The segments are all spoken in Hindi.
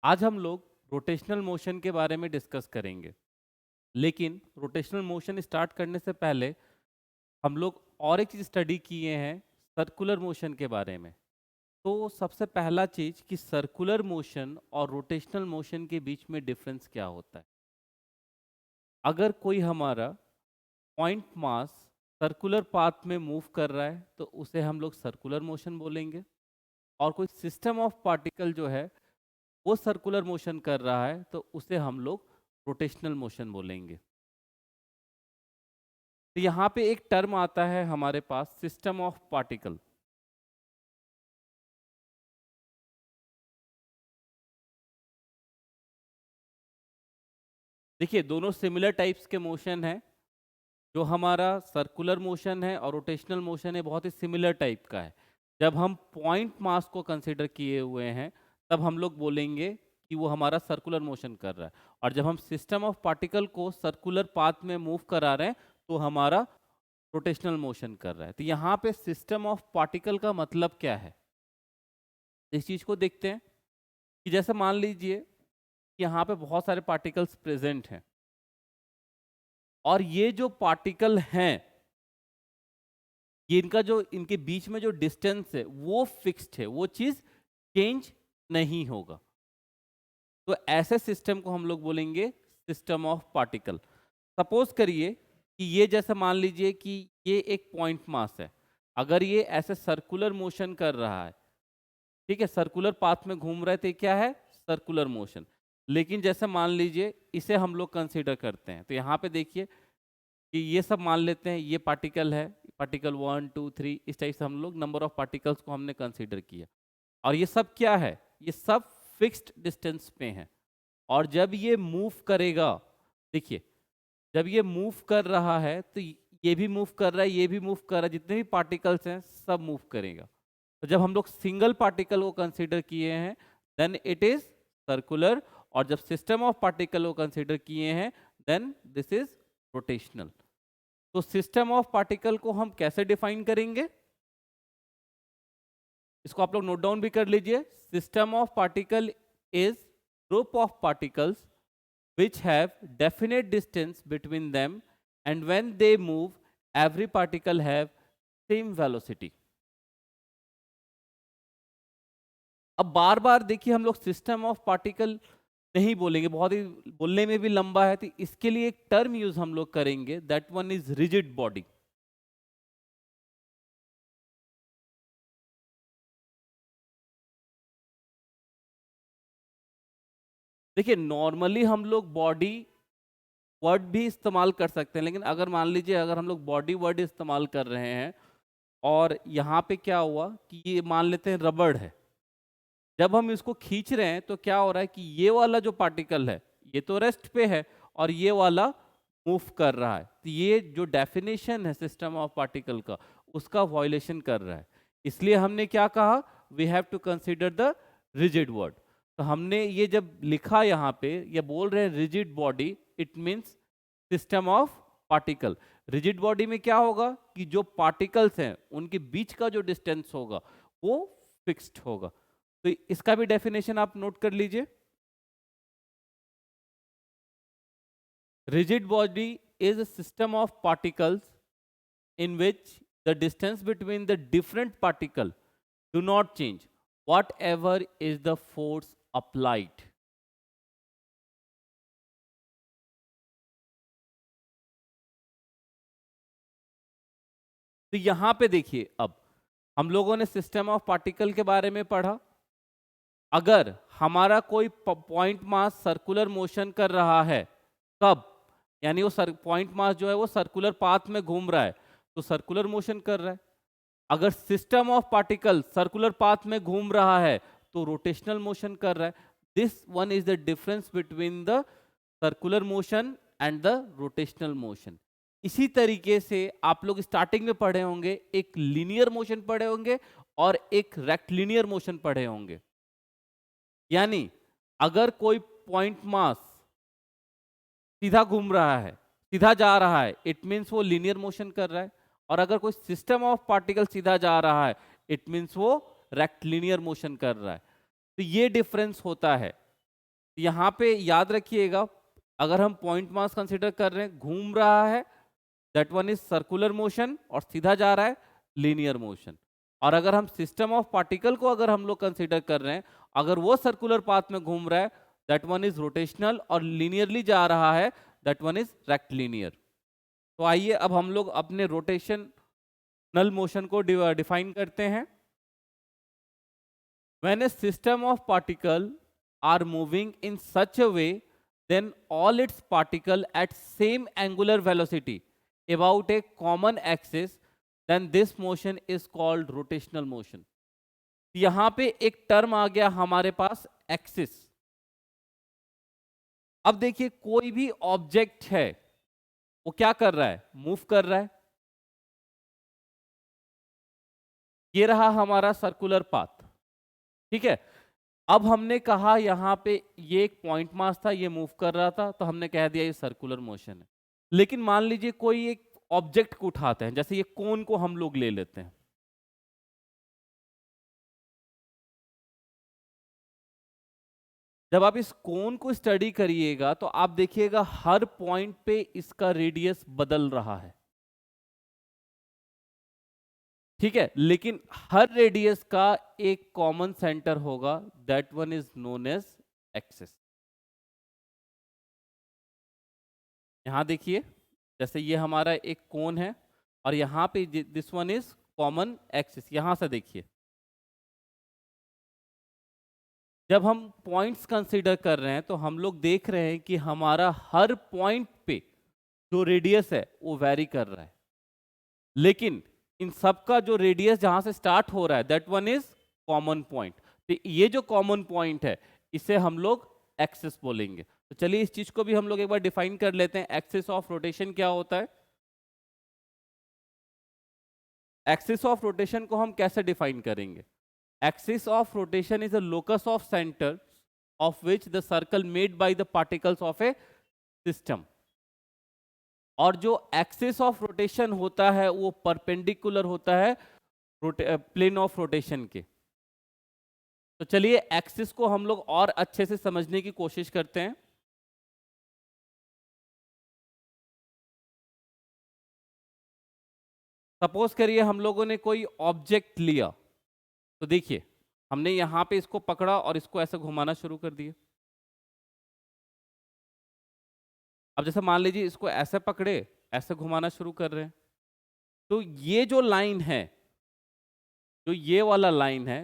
आज हम लोग रोटेशनल मोशन के बारे में डिस्कस करेंगे। लेकिन रोटेशनल मोशन स्टार्ट करने से पहले हम लोग और एक चीज़ स्टडी किए हैं, सर्कुलर मोशन के बारे में। तो सबसे पहला चीज़ कि सर्कुलर मोशन और रोटेशनल मोशन के बीच में डिफरेंस क्या होता है। अगर कोई हमारा पॉइंट मास सर्कुलर पाथ में मूव कर रहा है तो उसे हम लोग सर्कुलर मोशन बोलेंगे, और कोई सिस्टम ऑफ पार्टिकल जो है वो सर्कुलर मोशन कर रहा है तो उसे हम लोग रोटेशनल मोशन बोलेंगे। तो यहाँ पे एक टर्म आता है हमारे पास, सिस्टम ऑफ पार्टिकल। देखिए, दोनों सिमिलर टाइप्स के मोशन है। जो हमारा सर्कुलर मोशन है और रोटेशनल मोशन है, बहुत ही सिमिलर टाइप का है। जब हम पॉइंट मास को कंसिडर किए हुए हैं तब हम लोग बोलेंगे कि वो हमारा सर्कुलर मोशन कर रहा है, और जब हम सिस्टम ऑफ पार्टिकल को सर्कुलर पाथ में मूव करा रहे हैं तो हमारा रोटेशनल मोशन कर रहा है। तो यहाँ पे सिस्टम ऑफ पार्टिकल का मतलब क्या है, इस चीज को देखते हैं। कि जैसे मान लीजिए कि यहाँ पे बहुत सारे पार्टिकल्स प्रेजेंट हैं, और ये जो पार्टिकल हैं, ये इनका जो इनके बीच में जो डिस्टेंस है वो फिक्स्ड है, वो चीज चेंज नहीं होगा। तो ऐसे सिस्टम को हम लोग बोलेंगे सिस्टम ऑफ पार्टिकल। सपोज करिए कि ये जैसे मान लीजिए कि ये एक पॉइंट मास है। अगर ये ऐसे सर्कुलर मोशन कर रहा है, ठीक है, सर्कुलर पाथ में घूम रहे थे, क्या है, सर्कुलर मोशन। लेकिन जैसे मान लीजिए इसे हम लोग कंसीडर करते हैं, तो यहाँ पे देखिए कि ये सब मान लेते हैं, ये पार्टिकल है, पार्टिकल 1 2 3, इस टाइप से हम लोग नंबर ऑफ पार्टिकल्स को हमने कंसीडर किया। और ये सब क्या है, ये सब फिक्स्ड डिस्टेंस पे हैं। और जब ये मूव करेगा, देखिए, जब ये मूव कर रहा है तो ये भी मूव कर रहा है, ये भी मूव कर रहा है, जितने भी पार्टिकल्स हैं सब मूव करेगा। तो जब हम लोग सिंगल पार्टिकल को कंसीडर किए हैं देन इट इज सर्कुलर, और जब सिस्टम ऑफ पार्टिकल को कंसीडर किए हैं देन दिस इज रोटेशनल। तो सिस्टम ऑफ पार्टिकल को हम कैसे डिफाइन करेंगे, इसको आप लोग नोट डाउन भी कर लीजिए। System of particle is group of particles which have definite distance between them, and when they move every particle have same velocity। अब बार बार देखिए, हम लोग सिस्टम ऑफ पार्टिकल नहीं बोलेंगे, बहुत ही बोलने में भी लंबा है, तो इसके लिए एक टर्म यूज हम लोग करेंगे, that one is rigid body. देखिए, नॉर्मली हम लोग बॉडी वर्ड भी इस्तेमाल कर सकते हैं, लेकिन अगर मान लीजिए अगर हम लोग बॉडी वर्ड इस्तेमाल कर रहे हैं और यहाँ पे क्या हुआ कि ये मान लेते हैं रबड़ है, जब हम इसको खींच रहे हैं तो क्या हो रहा है कि ये वाला जो पार्टिकल है ये तो रेस्ट पे है, और ये वाला मूव कर रहा है। तो ये जो डेफिनेशन है सिस्टम ऑफ पार्टिकल का, उसका वायलेशन कर रहा है। इसलिए हमने क्या कहा, we have to consider the rigid word. तो हमने ये जब लिखा यहाँ पे, ये बोल रहे हैं rigid body, it means system of particle. Rigid body में क्या होगा कि जो पार्टिकल्स हैं उनके बीच का जो डिस्टेंस होगा वो फिक्स्ड होगा। तो इसका भी डेफिनेशन आप नोट कर लीजिए। Rigid body is a system of particles in which the distance between the different particle do not change whatever is the force applied। तो यहां पे देखिए, अब हम लोगों ने सिस्टम ऑफ पार्टिकल के बारे में पढ़ा। अगर हमारा कोई पॉइंट मास सर्कुलर मोशन कर रहा है, कब, यानी वो पॉइंट मास जो है वो सर्कुलर पाथ में घूम रहा है तो सर्कुलर मोशन कर रहा है। अगर system of particle circular path में घूम रहा है तो रोटेशनल मोशन कर रहा है। This one is the difference between the circular motion and the rotational motion. इसी तरीके से आप लोग स्टार्टिंग में पढ़े होंगे, एक लीनियर मोशन पढ़े होंगे और एक रेक्टिलिनियर मोशन पढ़े होंगे। यानी अगर कोई पॉइंट मास सीधा घूम रहा है, सीधा जा रहा है, इट मीन्स वो लीनियर मोशन कर रहा है। और अगर कोई सिस्टम ऑफ पार्टिकल सीधा जा रहा है, इट मीन्स वो रेक्टिलिनियर मोशन कर रहा है। तो ये डिफरेंस होता है। यहाँ पे याद रखिएगा, अगर हम पॉइंट मास कंसिडर कर रहे हैं, घूम रहा है, that one is circular motion, और सीधा जा रहा है लीनियर मोशन। और अगर हम सिस्टम ऑफ पार्टिकल को अगर हम लोग कंसिडर कर रहे हैं, अगर वो सर्कुलर पाथ में घूम रहा है, दैट वन इज रोटेशनल, और लीनियरली जा रहा है, दैट वन इज रेक्टिलिनियर। तो आइए अब हम लोग अपने रोटेशनल मोशन को डिफाइन करते हैं। When a system of particle are moving in such a way, then all its particle at same angular velocity about a common axis, then this motion is called rotational motion. यहां पे एक टर्म आ गया हमारे पास एक्सिस। अब देखिए कोई भी ऑब्जेक्ट है, वो क्या कर रहा है, मूव कर रहा है। ये रहा हमारा सर्कुलर पाथ, ठीक है। अब हमने कहा यहाँ पे ये एक पॉइंट मास था, ये मूव कर रहा था, तो हमने कह दिया ये सर्कुलर मोशन है। लेकिन मान लीजिए कोई एक ऑब्जेक्ट को उठाते हैं, जैसे ये कोन को हम लोग ले लेते हैं। जब आप इस कोन को स्टडी करिएगा तो आप देखिएगा हर पॉइंट पे इसका रेडियस बदल रहा है, ठीक है। लेकिन हर रेडियस का एक कॉमन सेंटर होगा, that one is known as axis. यहां देखिए, जैसे ये हमारा एक कोन है, और यहां पे this one is common axis. यहां से देखिए, जब हम पॉइंट्स कंसीडर कर रहे हैं तो हम लोग देख रहे हैं कि हमारा हर पॉइंट पे जो रेडियस है वो वैरी कर रहा है। लेकिन इन सब का जो रेडियस जहां से स्टार्ट हो रहा है, that one is common point. तो ये जो कॉमन पॉइंट है, इसे हम लोग एक्सिस बोलेंगे। तो चलिए इस चीज को भी हम लोग एक बार डिफाइन कर लेते हैं। एक्सिस ऑफ रोटेशन क्या होता है? एक्सिस ऑफ रोटेशन को हम कैसे डिफाइन करेंगे? Axis of rotation is a locus of centre of which the circle made by the particles of A system. और जो एक्सिस ऑफ रोटेशन होता है वो परपेंडिकुलर होता है प्लेन ऑफ रोटेशन के। तो चलिए एक्सिस को हम लोग और अच्छे से समझने की कोशिश करते हैं। सपोज करिए हम लोगों ने कोई ऑब्जेक्ट लिया, तो देखिए हमने यहां पे इसको पकड़ा और इसको ऐसे घुमाना शुरू कर दिया। अब जैसे मान लीजिए इसको ऐसे पकड़े, ऐसे घुमाना शुरू कर रहे हैं, तो ये जो लाइन है, जो ये वाला लाइन है,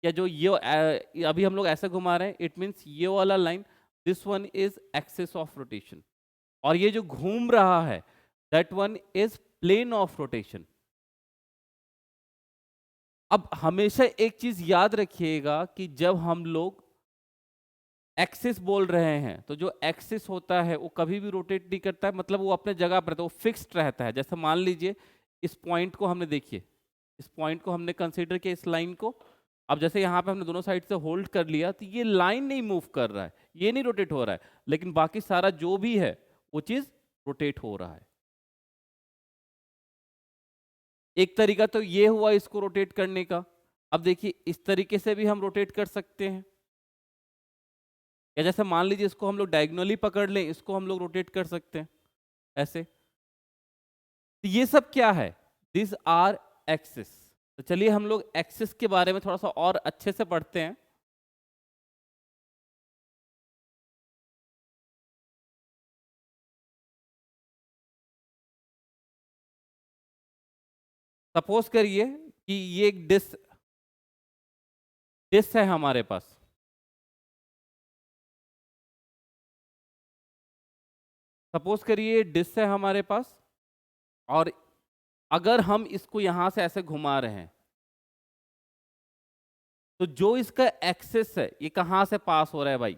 या जो ये अभी हम लोग ऐसे घुमा रहे हैं, इट मीन्स ये वाला line, this one is axis of rotation. और ये जो घूम रहा है, that one is plane of rotation. अब हमेशा एक चीज याद रखिएगा कि जब हम लोग एक्सिस बोल रहे हैं, तो जो एक्सिस होता है वो कभी भी रोटेट नहीं करता है, मतलब वो अपने जगह पर रहता है, वो फिक्स्ड रहता है। जैसे मान लीजिए इस पॉइंट को हमने, देखिए इस पॉइंट को हमने कंसीडर किया, इस लाइन को। अब जैसे यहाँ पे हमने दोनों साइड से होल्ड कर लिया, तो ये लाइन नहीं मूव कर रहा है, ये नहीं रोटेट हो रहा है, लेकिन बाकी सारा जो भी है वो चीज रोटेट हो रहा है। एक तरीका तो ये हुआ इसको रोटेट करने का। अब देखिए इस तरीके से भी हम रोटेट कर सकते हैं, या जैसे मान लीजिए इसको हम लोग डायगोनली पकड़ लें, इसको हम लोग रोटेट कर सकते हैं ऐसे। तो ये सब क्या है? This are axis. तो चलिए हम लोग एक्सिस के बारे में थोड़ा सा और अच्छे से पढ़ते हैं। सपोज करिए कि ये एक डिस्क डिस्क है हमारे पास। सपोज करिए डिस्क है हमारे पास, और अगर हम इसको यहां से ऐसे घुमा रहे हैं, तो जो इसका एक्सिस है ये कहां से पास हो रहा है भाई?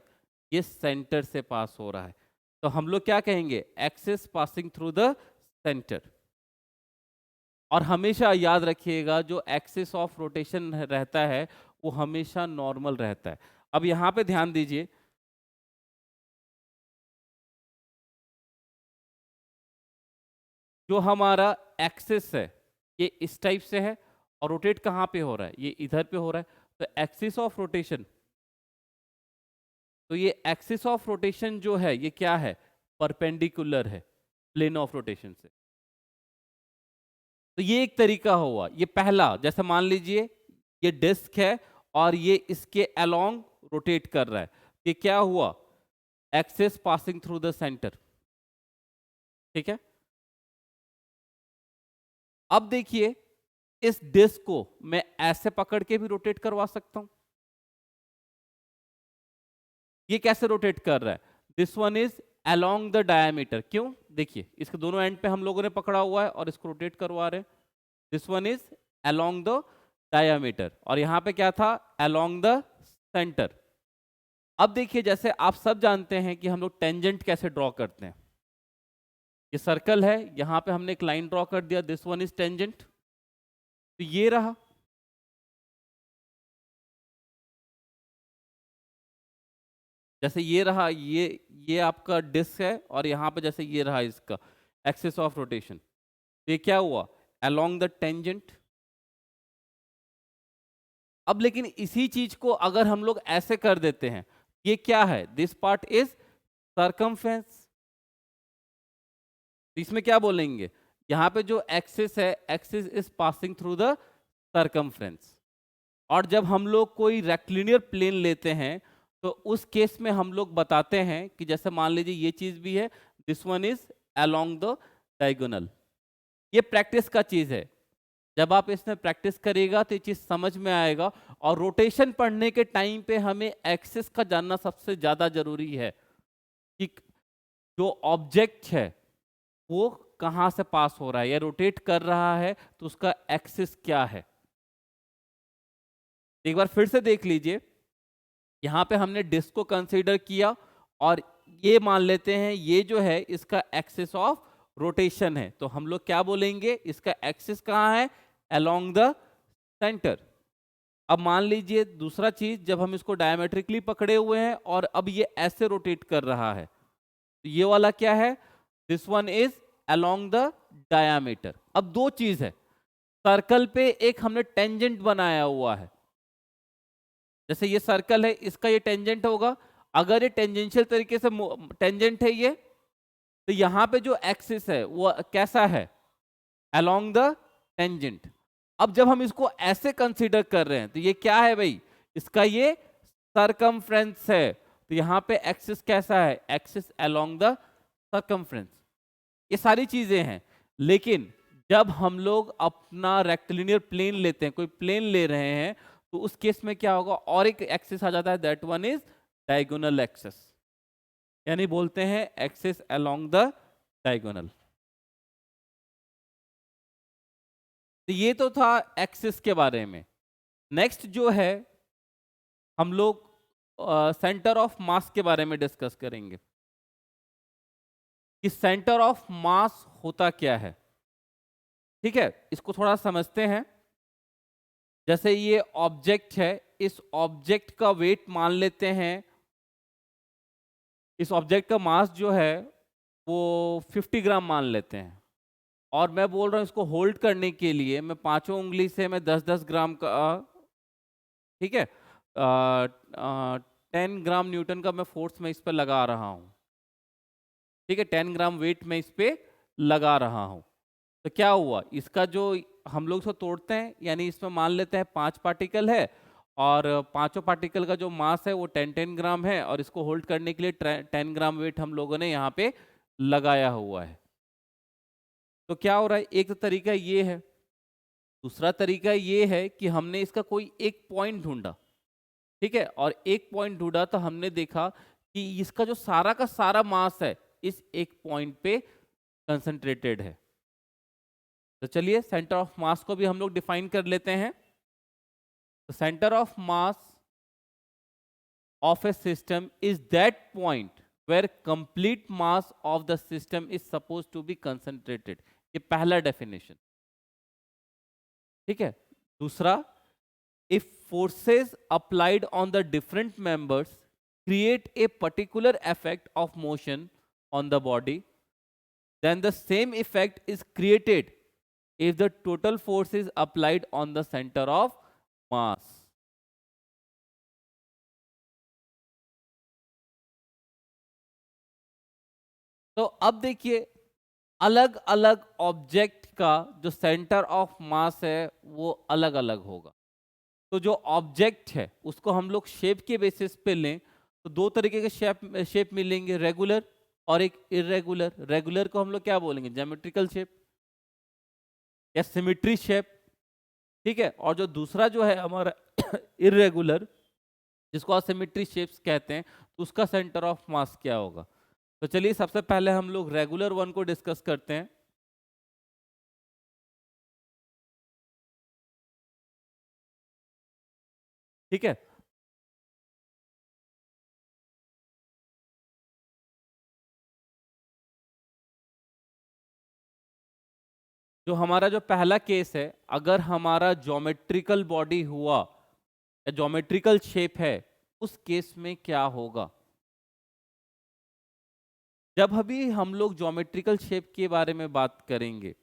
ये सेंटर से पास हो रहा है। तो हम लोग क्या कहेंगे? Axis passing through the centre. और हमेशा याद रखिएगा जो एक्सिस ऑफ रोटेशन रहता है वो हमेशा नॉर्मल रहता है। अब यहां पे ध्यान दीजिए, जो हमारा एक्सिस है ये इस टाइप से है, और रोटेट कहाँ पे हो रहा है? ये इधर पे हो रहा है। तो एक्सिस ऑफ रोटेशन, तो ये एक्सिस ऑफ रोटेशन जो है ये क्या है, परपेंडिकुलर है प्लेन ऑफ रोटेशन से। तो ये एक तरीका हुआ, ये पहला। जैसे मान लीजिए ये डिस्क है और ये इसके अलोंग रोटेट कर रहा है, ये क्या हुआ, axis passing through the centre. ठीक है, अब देखिए इस डिस्क को मैं ऐसे पकड़ के भी रोटेट करवा सकता हूं। ये कैसे रोटेट कर रहा है, this one is along the diameter. क्यों, देखिए इसके दोनों एंड पे हम लोगों ने पकड़ा हुआ है और इसको रोटेट करवा रहे हैं। This one is along the diameter और यहां पे क्या था, अलोंग द सेंटर। अब देखिए जैसे आप सब जानते हैं कि हम लोग टेंजेंट कैसे ड्रॉ करते हैं। ये सर्कल है, यहां पे हमने एक लाइन ड्रॉ कर दिया, दिस वन इज टेंजेंट। तो ये रहा, जैसे ये रहा, ये आपका डिस्क है और यहां पे जैसे ये रहा इसका एक्सिस ऑफ रोटेशन। तो ये क्या हुआ, अलोंग द टेंजेंट। अब लेकिन इसी चीज को अगर हम लोग ऐसे कर देते हैं, ये क्या है, दिस पार्ट इज सरकमफ्रेंस। इसमें क्या बोलेंगे, यहां पे जो एक्सिस है, axis is passing through the circumference. और जब हम लोग कोई रेक्टिलिनियर प्लेन लेते हैं तो उस केस में हम लोग बताते हैं कि जैसे मान लीजिए ये चीज भी है, this one is along the diagonal. ये प्रैक्टिस का चीज है, जब आप इसमें प्रैक्टिस करेगा तो ये चीज समझ में आएगा। और रोटेशन पढ़ने के टाइम पे हमें एक्सिस का जानना सबसे ज्यादा जरूरी है कि जो ऑब्जेक्ट है वो कहां से पास हो रहा है या रोटेट कर रहा है, तो उसका एक्सिस क्या है। एक बार फिर से देख लीजिए, यहां पे हमने डिस्क को कंसीडर किया और ये मान लेते हैं ये जो है इसका एक्सिस ऑफ रोटेशन है, तो हम लोग क्या बोलेंगे, इसका एक्सिस कहाँ है, अलोंग द सेंटर। अब मान लीजिए दूसरा चीज, जब हम इसको डायमेट्रिकली पकड़े हुए हैं और अब ये ऐसे रोटेट कर रहा है, तो ये वाला क्या है, this one is along the diameter. अब दो चीज है, सर्कल पे एक हमने टेंजेंट बनाया हुआ है, जैसे ये सर्कल है इसका ये टेंजेंट होगा। अगर ये टेंजेंशियल तरीके से टेंजेंट है ये, तो यहां पे जो एक्सिस है वो कैसा है, अलोंग द टेंजेंट। अब जब हम इसको ऐसे कंसीडर कर रहे हैं तो ये क्या है भाई, इसका ये सरकमफ्रेंस है, तो यहां पे एक्सिस कैसा है, एक्सिस अलोंग द सरकमफ्रेंस। ये सारी चीजें हैं, लेकिन जब हम लोग अपना रेक्टिलिनियर प्लेन लेते हैं, कोई प्लेन ले रहे हैं, तो उस केस में क्या होगा, और एक एक्सिस आ जाता है, that one is diagonal axis, यानी बोलते हैं एक्सिस अलोंग द डायगोनल। तो ये तो था एक्सिस के बारे में। नेक्स्ट जो है हम लोग सेंटर ऑफ मास के बारे में डिस्कस करेंगे कि सेंटर ऑफ मास होता क्या है। ठीक है, इसको थोड़ा समझते हैं। जैसे ये ऑब्जेक्ट है, इस ऑब्जेक्ट का वेट मान लेते हैं, इस ऑब्जेक्ट का मास जो है वो 50 ग्राम मान लेते हैं, और मैं बोल रहा हूं इसको होल्ड करने के लिए मैं पांचों उंगली से मैं 10-10 ग्राम का, ठीक है, 10 ग्राम न्यूटन का मैं फोर्स में इस पर लगा रहा हूं। ठीक है, 10 ग्राम वेट में इस पे लगा रहा हूं, तो क्या हुआ, इसका जो हम लोग इसको तोड़ते हैं, यानी इसमें मान लेते हैं 5 पार्टिकल है, और पांचों पार्टिकल का जो मास है वो 10-10 ग्राम है, और इसको होल्ड करने के लिए 10 ग्राम वेट हम लोगों ने यहाँ पे लगाया हुआ है। तो क्या हो रहा है, एक तो तरीका ये है, दूसरा तरीका ये है कि हमने इसका कोई एक पॉइंट ढूंढा। ठीक है, और एक पॉइंट ढूंढा तो हमने देखा कि इसका जो सारा का सारा मास है इस एक पॉइंट पे कंसंट्रेटेड है। तो चलिए सेंटर ऑफ मास को भी हम लोग डिफाइन कर लेते हैं। तो centre of mass of a system is that point where complete mass of the system is supposed to be concentrated। ये पहला डेफिनेशन। ठीक है, दूसरा, if forces applied on the different members create a particular effect of motion on the body, then the same effect is created if the total force is applied on the center of mass। तो अब देखिए, अलग अलग ऑब्जेक्ट का जो सेंटर ऑफ मास है वो अलग अलग होगा। तो जो ऑब्जेक्ट है उसको हम लोग शेप के बेसिस पे लें तो दो तरीके के शेप मिलेंगे, रेगुलर और एक इरेगुलर। रेगुलर को हम लोग क्या बोलेंगे, ज्योमेट्रिकल शेप या सिमेट्री शेप, ठीक है। और जो दूसरा जो है हमारा इरेगुलर, जिसको असिमेट्री शेप्स कहते हैं, तो उसका सेंटर ऑफ मास क्या होगा। तो चलिए सबसे पहले हम लोग रेगुलर वन को डिस्कस करते हैं। ठीक है, जो हमारा जो पहला केस है, अगर हमारा ज्योमेट्रिकल बॉडी हुआ या ज्योमेट्रिकल शेप है, उस केस में क्या होगा। जब अभी हम लोग ज्योमेट्रिकल शेप के बारे में बात करेंगे,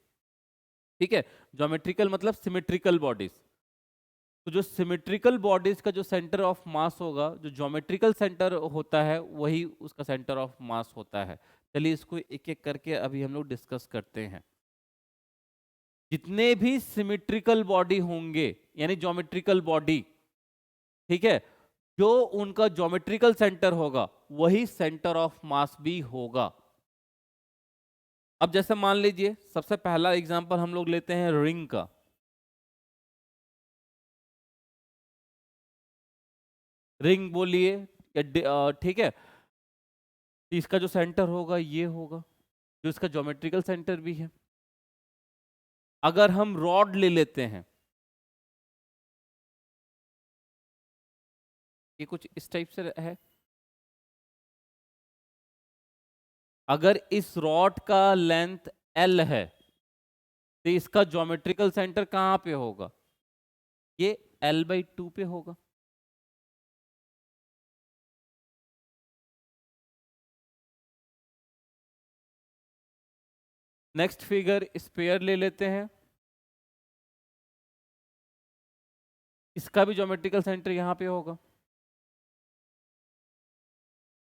ठीक है, ज्योमेट्रिकल मतलब सिमेट्रिकल बॉडीज, तो जो सिमेट्रिकल बॉडीज का जो सेंटर ऑफ मास होगा, जो ज्योमेट्रिकल सेंटर होता है वही उसका सेंटर ऑफ मास होता है। चलिए इसको एक एक करके अभी हम लोग डिस्कस करते हैं। जितने भी सिमेट्रिकल बॉडी होंगे यानी ज्योमेट्रिकल बॉडी, ठीक है, जो उनका ज्योमेट्रिकल सेंटर होगा वही सेंटर ऑफ मास भी होगा। अब जैसे मान लीजिए सबसे पहला एग्जांपल हम लोग लेते हैं रिंग का। रिंग बोलिए ठीक है, तो इसका जो सेंटर होगा ये होगा, जो इसका ज्योमेट्रिकल सेंटर भी है। अगर हम रॉड ले लेते हैं, ये कुछ इस टाइप से है। अगर इस रॉड का लेंथ L है तो इसका ज्योमेट्रिकल सेंटर कहां पे होगा, ये L/2 पे होगा। नेक्स्ट फिगर स्फीयर ले लेते हैं, इसका भी ज्योमेट्रिकल सेंटर यहां पे होगा।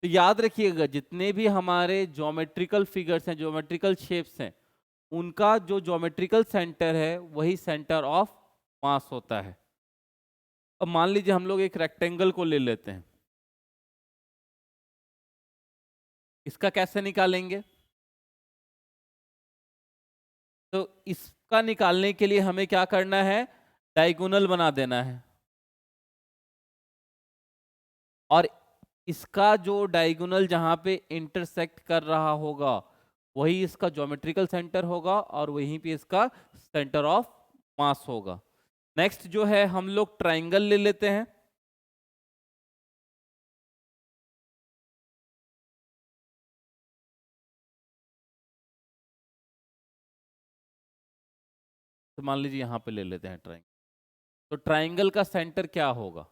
तो याद रखिएगा जितने भी हमारे ज्योमेट्रिकल फिगर्स हैं, ज्योमेट्रिकल शेप्स हैं, उनका जो ज्योमेट्रिकल सेंटर है वही सेंटर ऑफ मास होता है। अब मान लीजिए हम लोग एक रेक्टेंगल को ले लेते हैं, इसका कैसे निकालेंगे। तो इसका निकालने के लिए हमें क्या करना है, डायगोनल बना देना है। और इसका जो डायगोनल जहां पे इंटरसेक्ट कर रहा होगा वही इसका ज्योमेट्रिकल सेंटर होगा और वहीं पे इसका सेंटर ऑफ मास होगा। नेक्स्ट जो है हम लोग ट्राइंगल ले लेते हैं। तो मान लीजिए यहां पे ले लेते हैं ट्राइंगल, तो ट्राइंगल का सेंटर क्या होगा,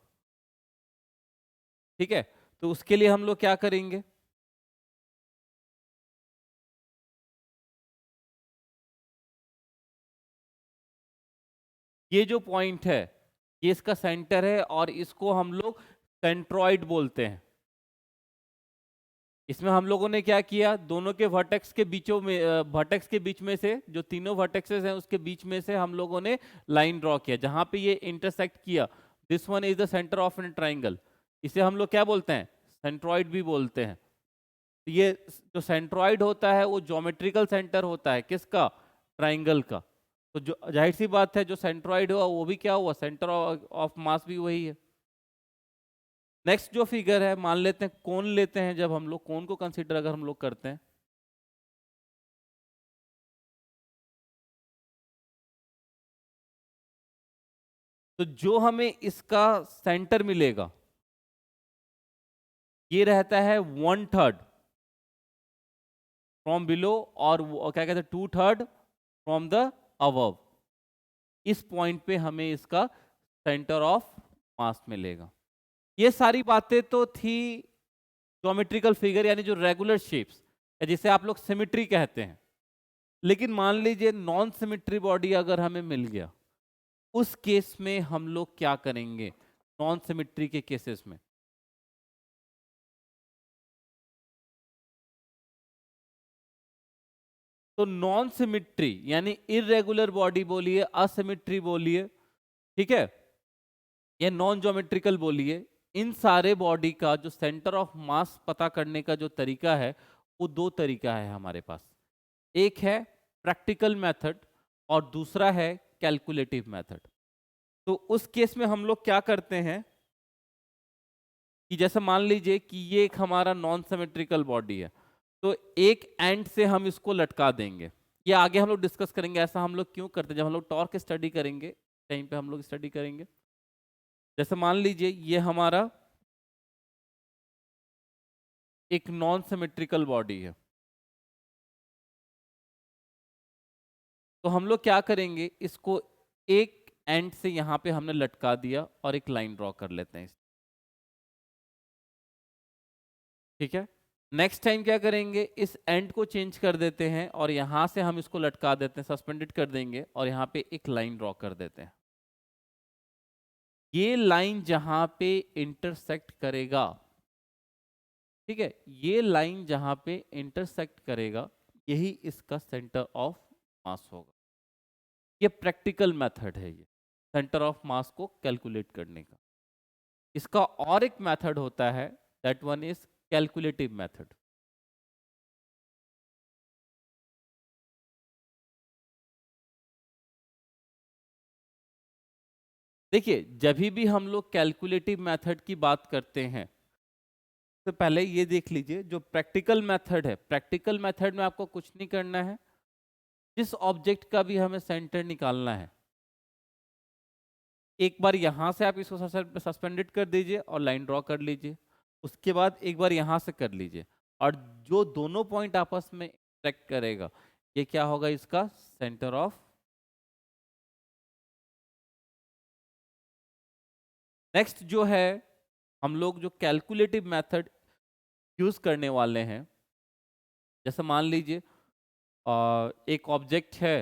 ठीक है। तो उसके लिए हम लोग क्या करेंगे, ये जो पॉइंट है ये इसका सेंटर है और इसको हम लोग सेंट्रॉइड बोलते हैं। इसमें हम लोगों ने क्या किया, दोनों के वर्टेक्स के बीचों में, वर्टेक्स के बीच में से, जो तीनों वर्टेक्सेस हैं उसके बीच में से हम लोगों ने लाइन ड्रॉ किया जहां पे ये इंटरसेक्ट किया। This one is the centre of an triangle. इसे हम लोग क्या बोलते हैं, सेंट्रॉइड भी बोलते हैं। तो ये जो सेंट्रॉइड होता है वो ज्योमेट्रिकल सेंटर होता है किसका, ट्राइंगल का। तो जो जाहिर सी बात है जो सेंट्रॉइड हुआ वो भी क्या हुआ, सेंटर ऑफ मास भी वही है। नेक्स्ट जो फिगर है, मान लेते हैं कोन लेते हैं, जब हम लोग कोन को कंसीडर अगर हम लोग करते हैं, तो जो हमें इसका सेंटर मिलेगा ये रहता है 1/3 फ्रॉम बिलो, और क्या कहते हैं 2/3 फ्रॉम द अबव। इस पॉइंट पे हमें इसका सेंटर ऑफ मास मिलेगा। ये सारी बातें तो थी ज्योमेट्रिकल फिगर यानी जो रेगुलर शेप्स, जिसे आप लोग सिमेट्री कहते हैं। लेकिन मान लीजिए नॉन सिमेट्री बॉडी अगर हमें मिल गया, उस केस में हम लोग क्या करेंगे, नॉन सिमेट्री के केसेस में। तो नॉन सिमिट्री यानी इरेगुलर बॉडी बोलिए, असिमिट्री बोलिए, ठीक है, या नॉन ज्योमेट्रिकल बोलिए, इन सारे बॉडी का जो सेंटर ऑफ मास पता करने का जो तरीका है वो दो तरीका है हमारे पास। एक है प्रैक्टिकल मेथड और दूसरा है कैलकुलेटिव मेथड। तो उस केस में हम लोग क्या करते हैं कि जैसे मान लीजिए कि ये एक हमारा नॉन सिमेट्रिकल बॉडी है, तो एक एंड से हम इसको लटका देंगे। ये आगे हम लोग डिस्कस करेंगे ऐसा हम लोग क्यों करते हैं, जब हम लोग टॉर्क स्टडी करेंगे टाइम पे हम लोग स्टडी करेंगे। जैसे मान लीजिए ये हमारा एक नॉन सिमेट्रिकल बॉडी है, तो हम लोग क्या करेंगे, इसको एक एंड से यहां पे हमने लटका दिया और एक लाइन ड्रॉ कर लेते हैं, ठीक है। नेक्स्ट टाइम क्या करेंगे, इस एंड को चेंज कर देते हैं और यहां से हम इसको लटका देते हैं, सस्पेंडेड कर देंगे और यहां पे एक लाइन ड्रॉ कर देते हैं। ये लाइन जहां पे इंटरसेक्ट करेगा, ठीक है, ये लाइन जहां पे इंटरसेक्ट करेगा यही इसका सेंटर ऑफ मास होगा। ये प्रैक्टिकल मेथड है, ये सेंटर ऑफ मास को कैलकुलेट करने का। इसका और एक मेथड होता है, that one is calculative method. देखिए जब भी हम लोग कैलकुलेटिव मेथड की बात करते हैं तो पहले ये देख लीजिए, जो प्रैक्टिकल मेथड है, प्रैक्टिकल मेथड में आपको कुछ नहीं करना है, जिस ऑब्जेक्ट का भी हमें सेंटर निकालना है, एक बार यहां से आप इसको सस्पेंडेड कर दीजिए और लाइन ड्रॉ कर लीजिए, उसके बाद एक बार यहां से कर लीजिए, और जो दोनों पॉइंट आपस में इंटरेक्ट करेगा ये क्या होगा, इसका सेंटर ऑफ। नेक्स्ट जो है, हम लोग जो कैलकुलेटिव मेथड यूज करने वाले हैं, जैसे मान लीजिए एक ऑब्जेक्ट है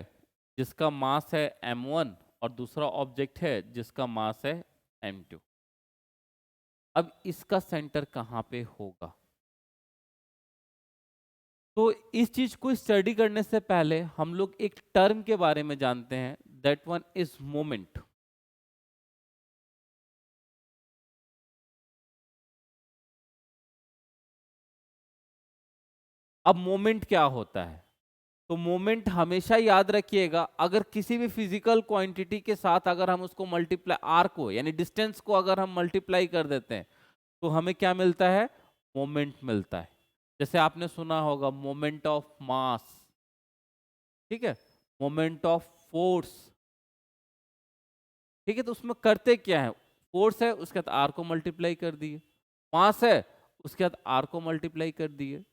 जिसका मास है m1 और दूसरा ऑब्जेक्ट है जिसका मास है m2। अब इसका सेंटर कहाँ पे होगा, तो इस चीज को स्टडी करने से पहले हम लोग एक टर्म के बारे में जानते हैं, दैट वन इज मोमेंट। अब मोमेंट क्या होता है, तो मोमेंट हमेशा याद रखिएगा, अगर किसी भी फिजिकल क्वांटिटी के साथ अगर हम उसको मल्टीप्लाई, आर को यानी डिस्टेंस को अगर हम मल्टीप्लाई कर देते हैं तो हमें क्या मिलता है, मोमेंट मिलता है। जैसे आपने सुना होगा मोमेंट ऑफ मास, ठीक है, मोमेंट ऑफ फोर्स, ठीक है, तो उसमें करते क्या है, फोर्स है उसके बाद आर को मल्टीप्लाई कर दिए, मास है उसके बाद आर को मल्टीप्लाई कर दिए,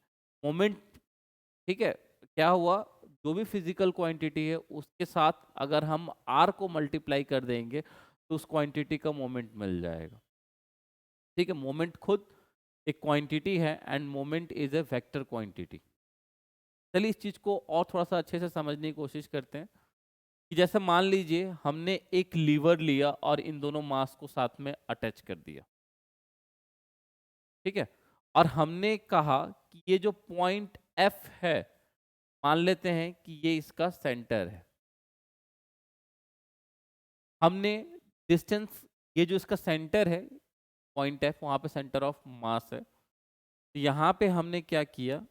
मोमेंट, ठीक है, क्या हुआ, जो भी फिजिकल क्वांटिटी है उसके साथ अगर हम आर को मल्टीप्लाई कर देंगे तो उस क्वांटिटी का मोमेंट मिल जाएगा, ठीक है। मोमेंट खुद एक क्वांटिटी है end moment is a vector quantity. चलिए इस चीज को और थोड़ा सा अच्छे से समझने की कोशिश करते हैं कि जैसे मान लीजिए हमने एक लीवर लिया और इन दोनों मास को साथ में अटैच कर दिया, ठीक है, और हमने कहा कि ये जो पॉइंट एफ है, मान लेते हैं कि ये इसका सेंटर है, हमने डिस्टेंस, ये जो इसका सेंटर है पॉइंट एफ, वहां पे सेंटर ऑफ मास है, तो यहाँ पे हमने क्या किया,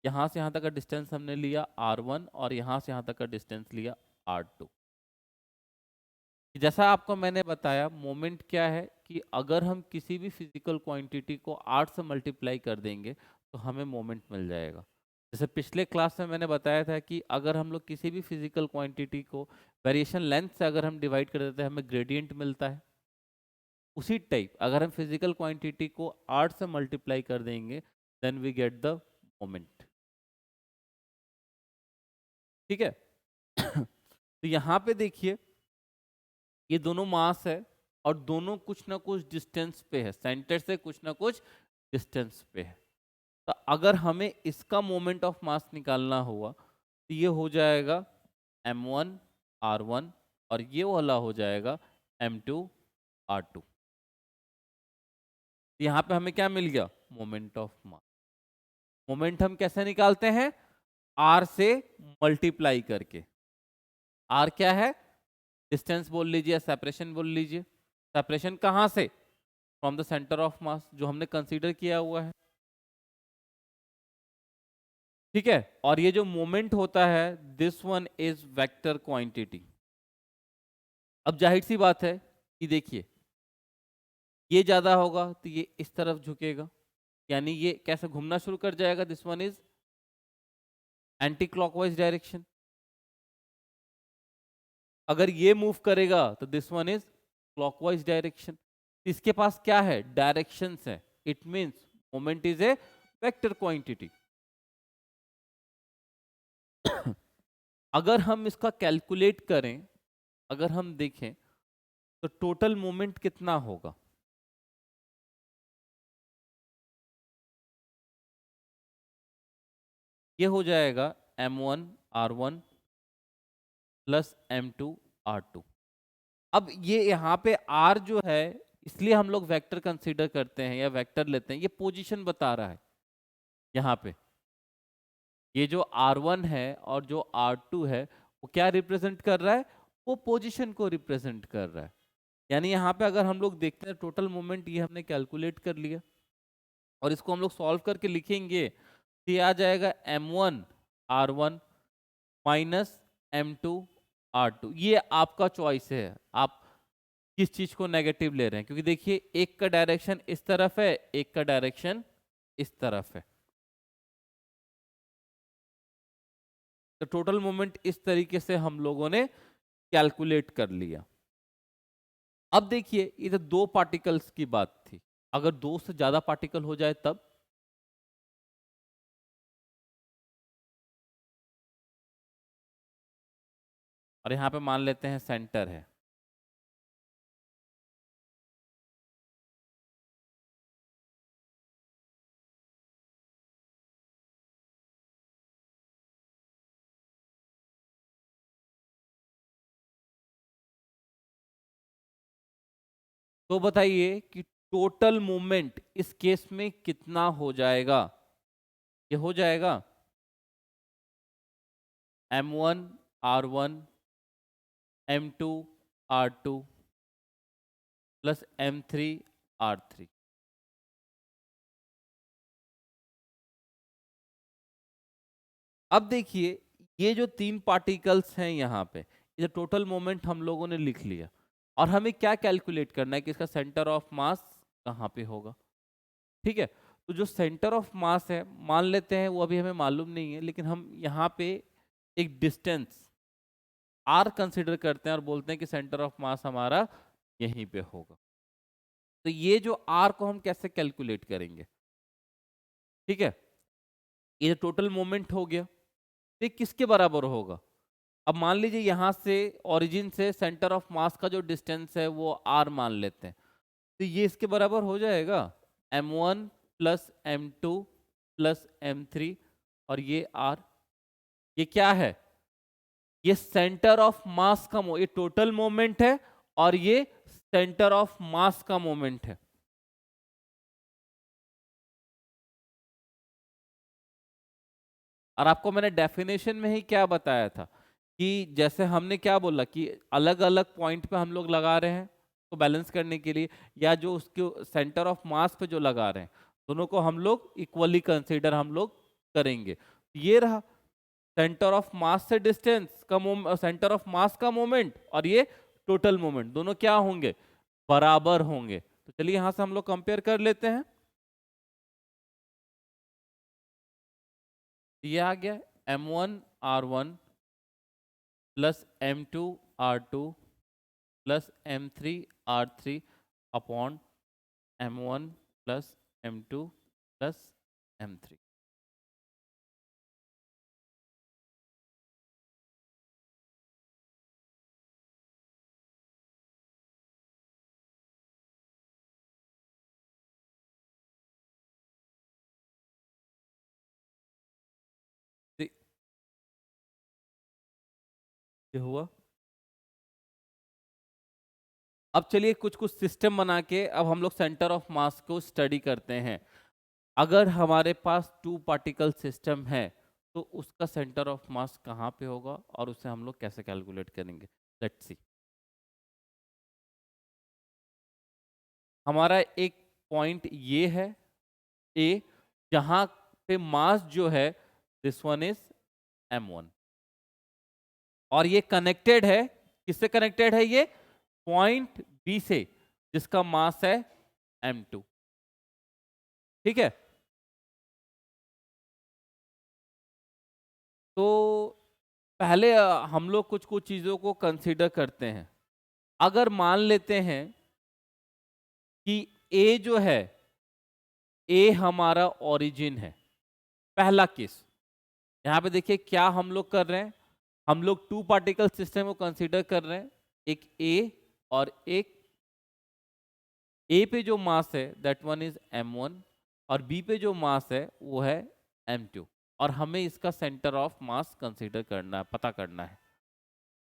यहाँ से यहाँ तक का डिस्टेंस हमने लिया r1 और यहाँ से यहाँ तक का डिस्टेंस लिया r2। जैसा आपको मैंने बताया मोमेंट क्या है कि अगर हम किसी भी फिजिकल क्वांटिटी को 8 से मल्टीप्लाई कर देंगे तो हमें मोमेंट मिल जाएगा। जैसे पिछले क्लास में मैंने बताया था कि अगर हम लोग किसी भी फिजिकल क्वांटिटी को वेरिएशन लेंथ से अगर हम डिवाइड कर देते हैं हमें ग्रेडियंट मिलता है, उसी टाइप अगर हम फिजिकल क्वांटिटी को 8 से मल्टीप्लाई कर देंगे then we get the moment, ठीक है। तो यहाँ पे देखिए ये दोनों मास है और दोनों कुछ ना कुछ डिस्टेंस पे है, सेंटर से कुछ ना कुछ डिस्टेंस पे है, तो अगर हमें इसका मोमेंट ऑफ मास निकालना हुआ तो ये हो जाएगा m1 r1 और ये वाला हो जाएगा m2 r2। यहाँ पे हमें क्या मिल गया, मोमेंट ऑफ मास। मोमेंट हम कैसे निकालते हैं, आर से मल्टीप्लाई करके। आर क्या है? डिस्टेंस बोल लीजिए, सेपरेशन बोल लीजिए। सेपरेशन कहां से? फ्रॉम द सेंटर ऑफ मास, जो हमने कंसीडर किया हुआ है। ठीक है, और ये जो मोमेंट होता है, this one is vector quantity. अब जाहिर सी बात है कि देखिए, ये ज्यादा होगा तो ये इस तरफ झुकेगा, यानी ये कैसे घूमना शुरू कर जाएगा। This one is anti clockwise direction. अगर ये मूव करेगा तो this one is clockwise direction. इसके पास क्या है? डायरेक्शंस है। It means moment is a vector quantity. अगर हम इसका कैलकुलेट करें, अगर हम देखें तो टोटल मोमेंट कितना होगा? ये हो जाएगा m1 r1 plus m2 r2। अब ये यहाँ पे r जो है, इसलिए हम लोग वेक्टर कंसीडर करते हैं या वेक्टर लेते हैं, ये पोजीशन बता रहा है। यहाँ पे ये जो r1 है और जो r2 है, वो क्या रिप्रेजेंट कर रहा है? वो पोजीशन को रिप्रेजेंट कर रहा है। यानी यहाँ पे अगर हम लोग देखते हैं टोटल मोमेंट, ये हमने कैलकुलेट कर लिया और इसको हम लोग सॉल्व करके लिखेंगे तो ये आ जाएगा m1 r1 minus m2 r2। ये आपका चॉइस है, आप किस चीज को नेगेटिव ले रहे हैं, क्योंकि देखिए एक का डायरेक्शन इस तरफ है, एक का डायरेक्शन इस तरफ है। तो टोटल मोमेंट इस तरीके से हम लोगों ने कैलकुलेट कर लिया। अब देखिए, ये तो दो पार्टिकल्स की बात थी। अगर दो से ज्यादा पार्टिकल हो जाए तब? और यहां पे मान लेते हैं सेंटर है। तो बताइए कि टोटल मोमेंट इस केस में कितना हो जाएगा? ये हो जाएगा m1 r1 m2 r2 plus m3 r3। अब देखिए, ये जो तीन पार्टिकल्स हैं यहाँ पे, ये टोटल मोमेंट हम लोगों ने लिख लिया और हमें क्या कैलकुलेट करना है कि इसका सेंटर ऑफ मास कहाँ पे होगा। ठीक है, तो जो सेंटर ऑफ मास है, मान लेते हैं वो अभी हमें मालूम नहीं है, लेकिन हम यहाँ पे एक डिस्टेंस r कंसिडर करते हैं और बोलते हैं कि सेंटर ऑफ मास हमारा यहीं पे होगा। तो ये जो r को हम कैसे कैलकुलेट करेंगे? ठीक है, ये टोटल मोमेंट हो गया, ये किसके बराबर होगा? अब मान लीजिए यहां से ओरिजिन से सेंटर ऑफ मास का जो डिस्टेंस है वो r मान लेते हैं, तो ये इसके बराबर हो जाएगा m1 plus m2 plus m3, और ये r। ये क्या है? ये सेंटर ऑफ मास का ये टोटल मोमेंट है और ये सेंटर ऑफ मास का मोमेंट है। और आपको मैंने डेफिनेशन में ही क्या बताया था कि जैसे हमने क्या बोला कि अलग अलग पॉइंट पे हम लोग लगा रहे हैं तो बैलेंस करने के लिए, या जो उसके सेंटर ऑफ मास पे जो लगा रहे हैं, दोनों को हम लोग इक्वली कंसीडर हम लोग करेंगे। ये रहा सेंटर ऑफ मास से डिस्टेंस का सेंटर ऑफ मास का मोमेंट, और ये टोटल मोमेंट, दोनों क्या होंगे? बराबर होंगे। तो चलिए यहां से हम लोग कंपेयर कर लेते हैं। ये आ गया m1 r1 plus m2 r2 plus m3 r3 upon m1 plus m2 plus m3। ये हुआ। अब चलिए कुछ कुछ सिस्टम बना के अब हम लोग सेंटर ऑफ मास को स्टडी करते हैं। अगर हमारे पास टू पार्टिकल सिस्टम है, तो उसका सेंटर ऑफ मास कहाँ पे होगा और उसे हम लोग कैसे कैलकुलेट करेंगे, लेट्स सी। हमारा एक पॉइंट ये है ए, जहां पे मास जो है दिस वन इज m1, और ये कनेक्टेड है, किससे कनेक्टेड है ये, पॉइंट बी से जिसका मास है m2। ठीक है, तो पहले हम लोग कुछ कुछ चीजों को कंसीडर करते हैं। अगर मान लेते हैं कि ए जो है, ए हमारा ओरिजिन है, पहला केस। यहां पे देखिए क्या हम लोग कर रहे हैं, हम लोग टू पार्टिकल सिस्टम को कंसीडर कर रहे हैं, एक ए और एक, ए पे जो मास है दैट वन इज m1 और बी पे जो मास है वो है m2, और हमें इसका सेंटर ऑफ मास कंसीडर करना है, पता करना है।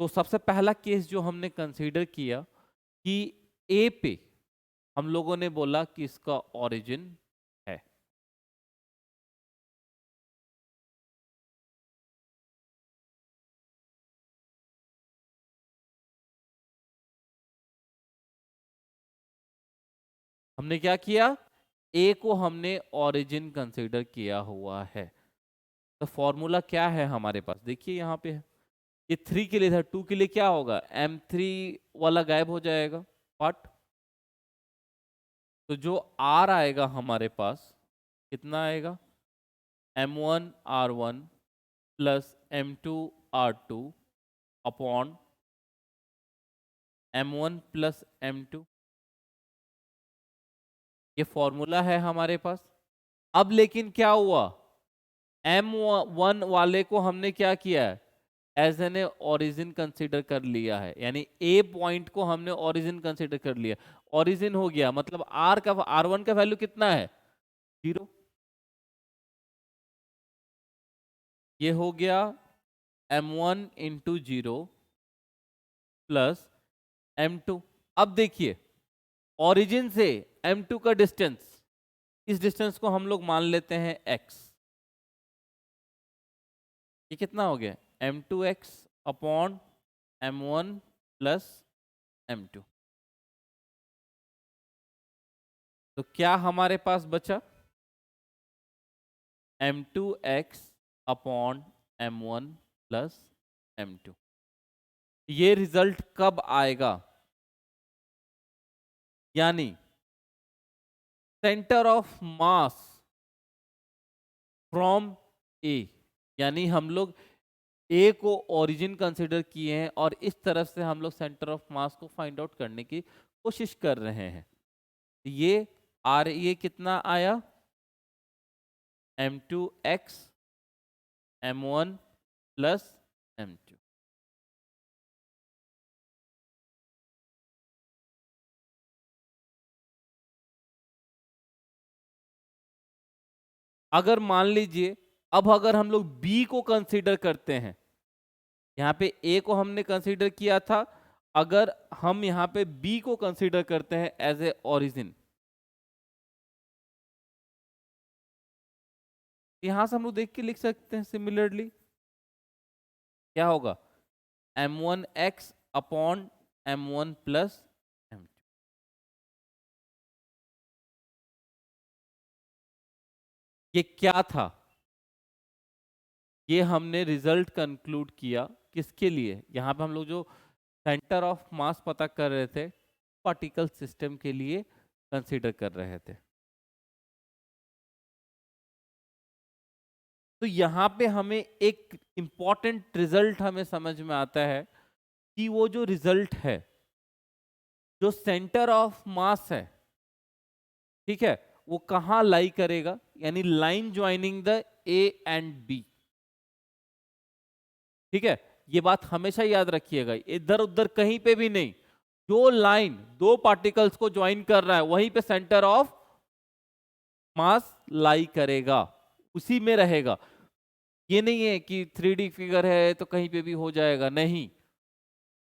तो सबसे पहला केस जो हमने कंसीडर किया कि ए पे हम लोगों ने बोला कि इसका ओरिजिन है। हमने क्या किया, ए को हमने ओरिजिन कंसीडर किया हुआ है। तो फॉर्मूला क्या है हमारे पास, देखिए यहाँ पे है, ये 3 के लिए था, 2 के लिए क्या होगा, m3 वाला गायब हो जाएगा पार्ट। तो जो r आएगा हमारे पास कितना आएगा, m1 r1 plus m2 r2 upon m1 plus m2, ये फॉर्मूला है हमारे पास। अब लेकिन क्या हुआ, m1 वाले को हमने क्या किया है, एज एन ओरिजिन कंसिडर कर लिया है, यानी ए पॉइंट को हमने ओरिजिन कंसिडर कर लिया, ओरिजिन हो गया, मतलब आर का, r1 का वैल्यू कितना है, 0। ये हो गया m1 इंटू 0 प्लस m2। अब देखिए ओरिजिन से m2 का डिस्टेंस, इस डिस्टेंस को हम लोग मान लेते हैं x, ये कितना हो गया, m2x upon m1 plus m2। तो क्या हमारे पास बचा, m2x upon m1 plus m2। ये रिजल्ट कब आएगा, यानी सेंटर ऑफ मास फ्रॉम ए, यानी हम लोग ए को ओरिजिन कंसिडर किए हैं और इस तरफ से हम लोग सेंटर ऑफ मास को फाइंड आउट करने की कोशिश कर रहे हैं। ये ये कितना आया, m2x m1 प्लस m2। अगर मान लीजिए, अब अगर हम लोग b को कंसीडर करते हैं, यहाँ पे a को हमने कंसीडर किया था, अगर हम यहाँ पे b को कंसीडर करते हैं एज ए ओरिजिन, यहां से हम लोग देख के लिख सकते हैं सिमिलरली, क्या होगा, m1x upon m1 plus m2। ये क्या था, ये हमने रिजल्ट कंक्लूड किया किसके लिए, यहां पे हम लोग जो सेंटर ऑफ मास पता कर रहे थे पार्टिकल सिस्टम के लिए कंसीडर कर रहे थे। तो यहां पे हमें एक इंपॉर्टेंट रिजल्ट हमें समझ में आता है कि वो जो रिजल्ट है, जो सेंटर ऑफ मास है, ठीक है, वो कहां लाई करेगा, यानी line joining the A and B. ठीक है, ये बात हमेशा याद रखिएगा, इधर उधर कहीं पे भी नहीं, जो लाइन दो पार्टिकल्स को ज्वाइन कर रहा है वहीं पे सेंटर ऑफ मास लाई करेगा, उसी में रहेगा। ये नहीं है कि 3D फिगर है तो कहीं पे भी हो जाएगा, नहीं,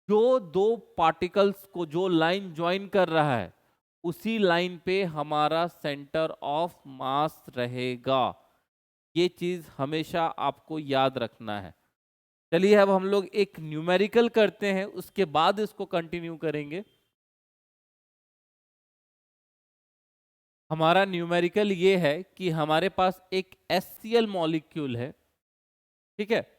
जो दो पार्टिकल्स को जो लाइन ज्वाइन कर रहा है उसी लाइन पे हमारा सेंटर ऑफ मास रहेगा। ये चीज हमेशा आपको याद रखना है। चलिए अब हम लोग एक न्यूमेरिकल करते हैं, उसके बाद इसको कंटिन्यू करेंगे। हमारा न्यूमेरिकल ये है कि हमारे पास एक HCl मॉलिक्यूल है, ठीक है।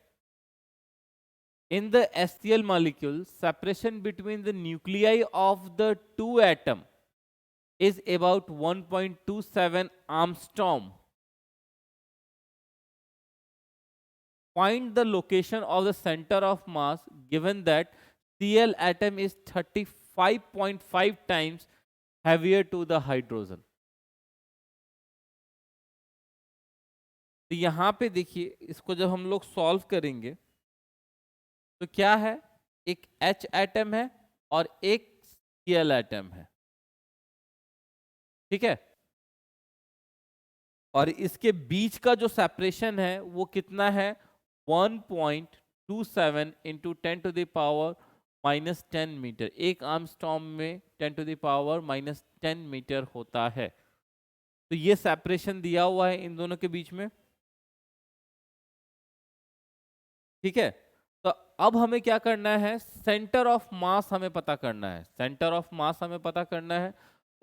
In the HCl molecule, separation between the nuclei of the two atom is about 1.27 Armstrong. Find the location of the center of mass given that Cl atom is 35.5 times heavier to the hydrogen. तो यहां पे देखिए, इसको जब हम लोग सॉल्व करेंगे तो क्या है, एक H एटम है और एक Cl एटम है, ठीक है। और इसके बीच का जो सेपरेशन है वो कितना है, 1.27 इंटू 10⁻⁻10 मीटर। एक आर्मस्ट्रॉन्ग में 10⁻⁻10 मीटर होता है। तो ये सेपरेशन दिया हुआ है इन दोनों के बीच में, ठीक है। तो अब हमें क्या करना है, सेंटर ऑफ मास हमें पता करना है, सेंटर ऑफ मास हमें पता करना है।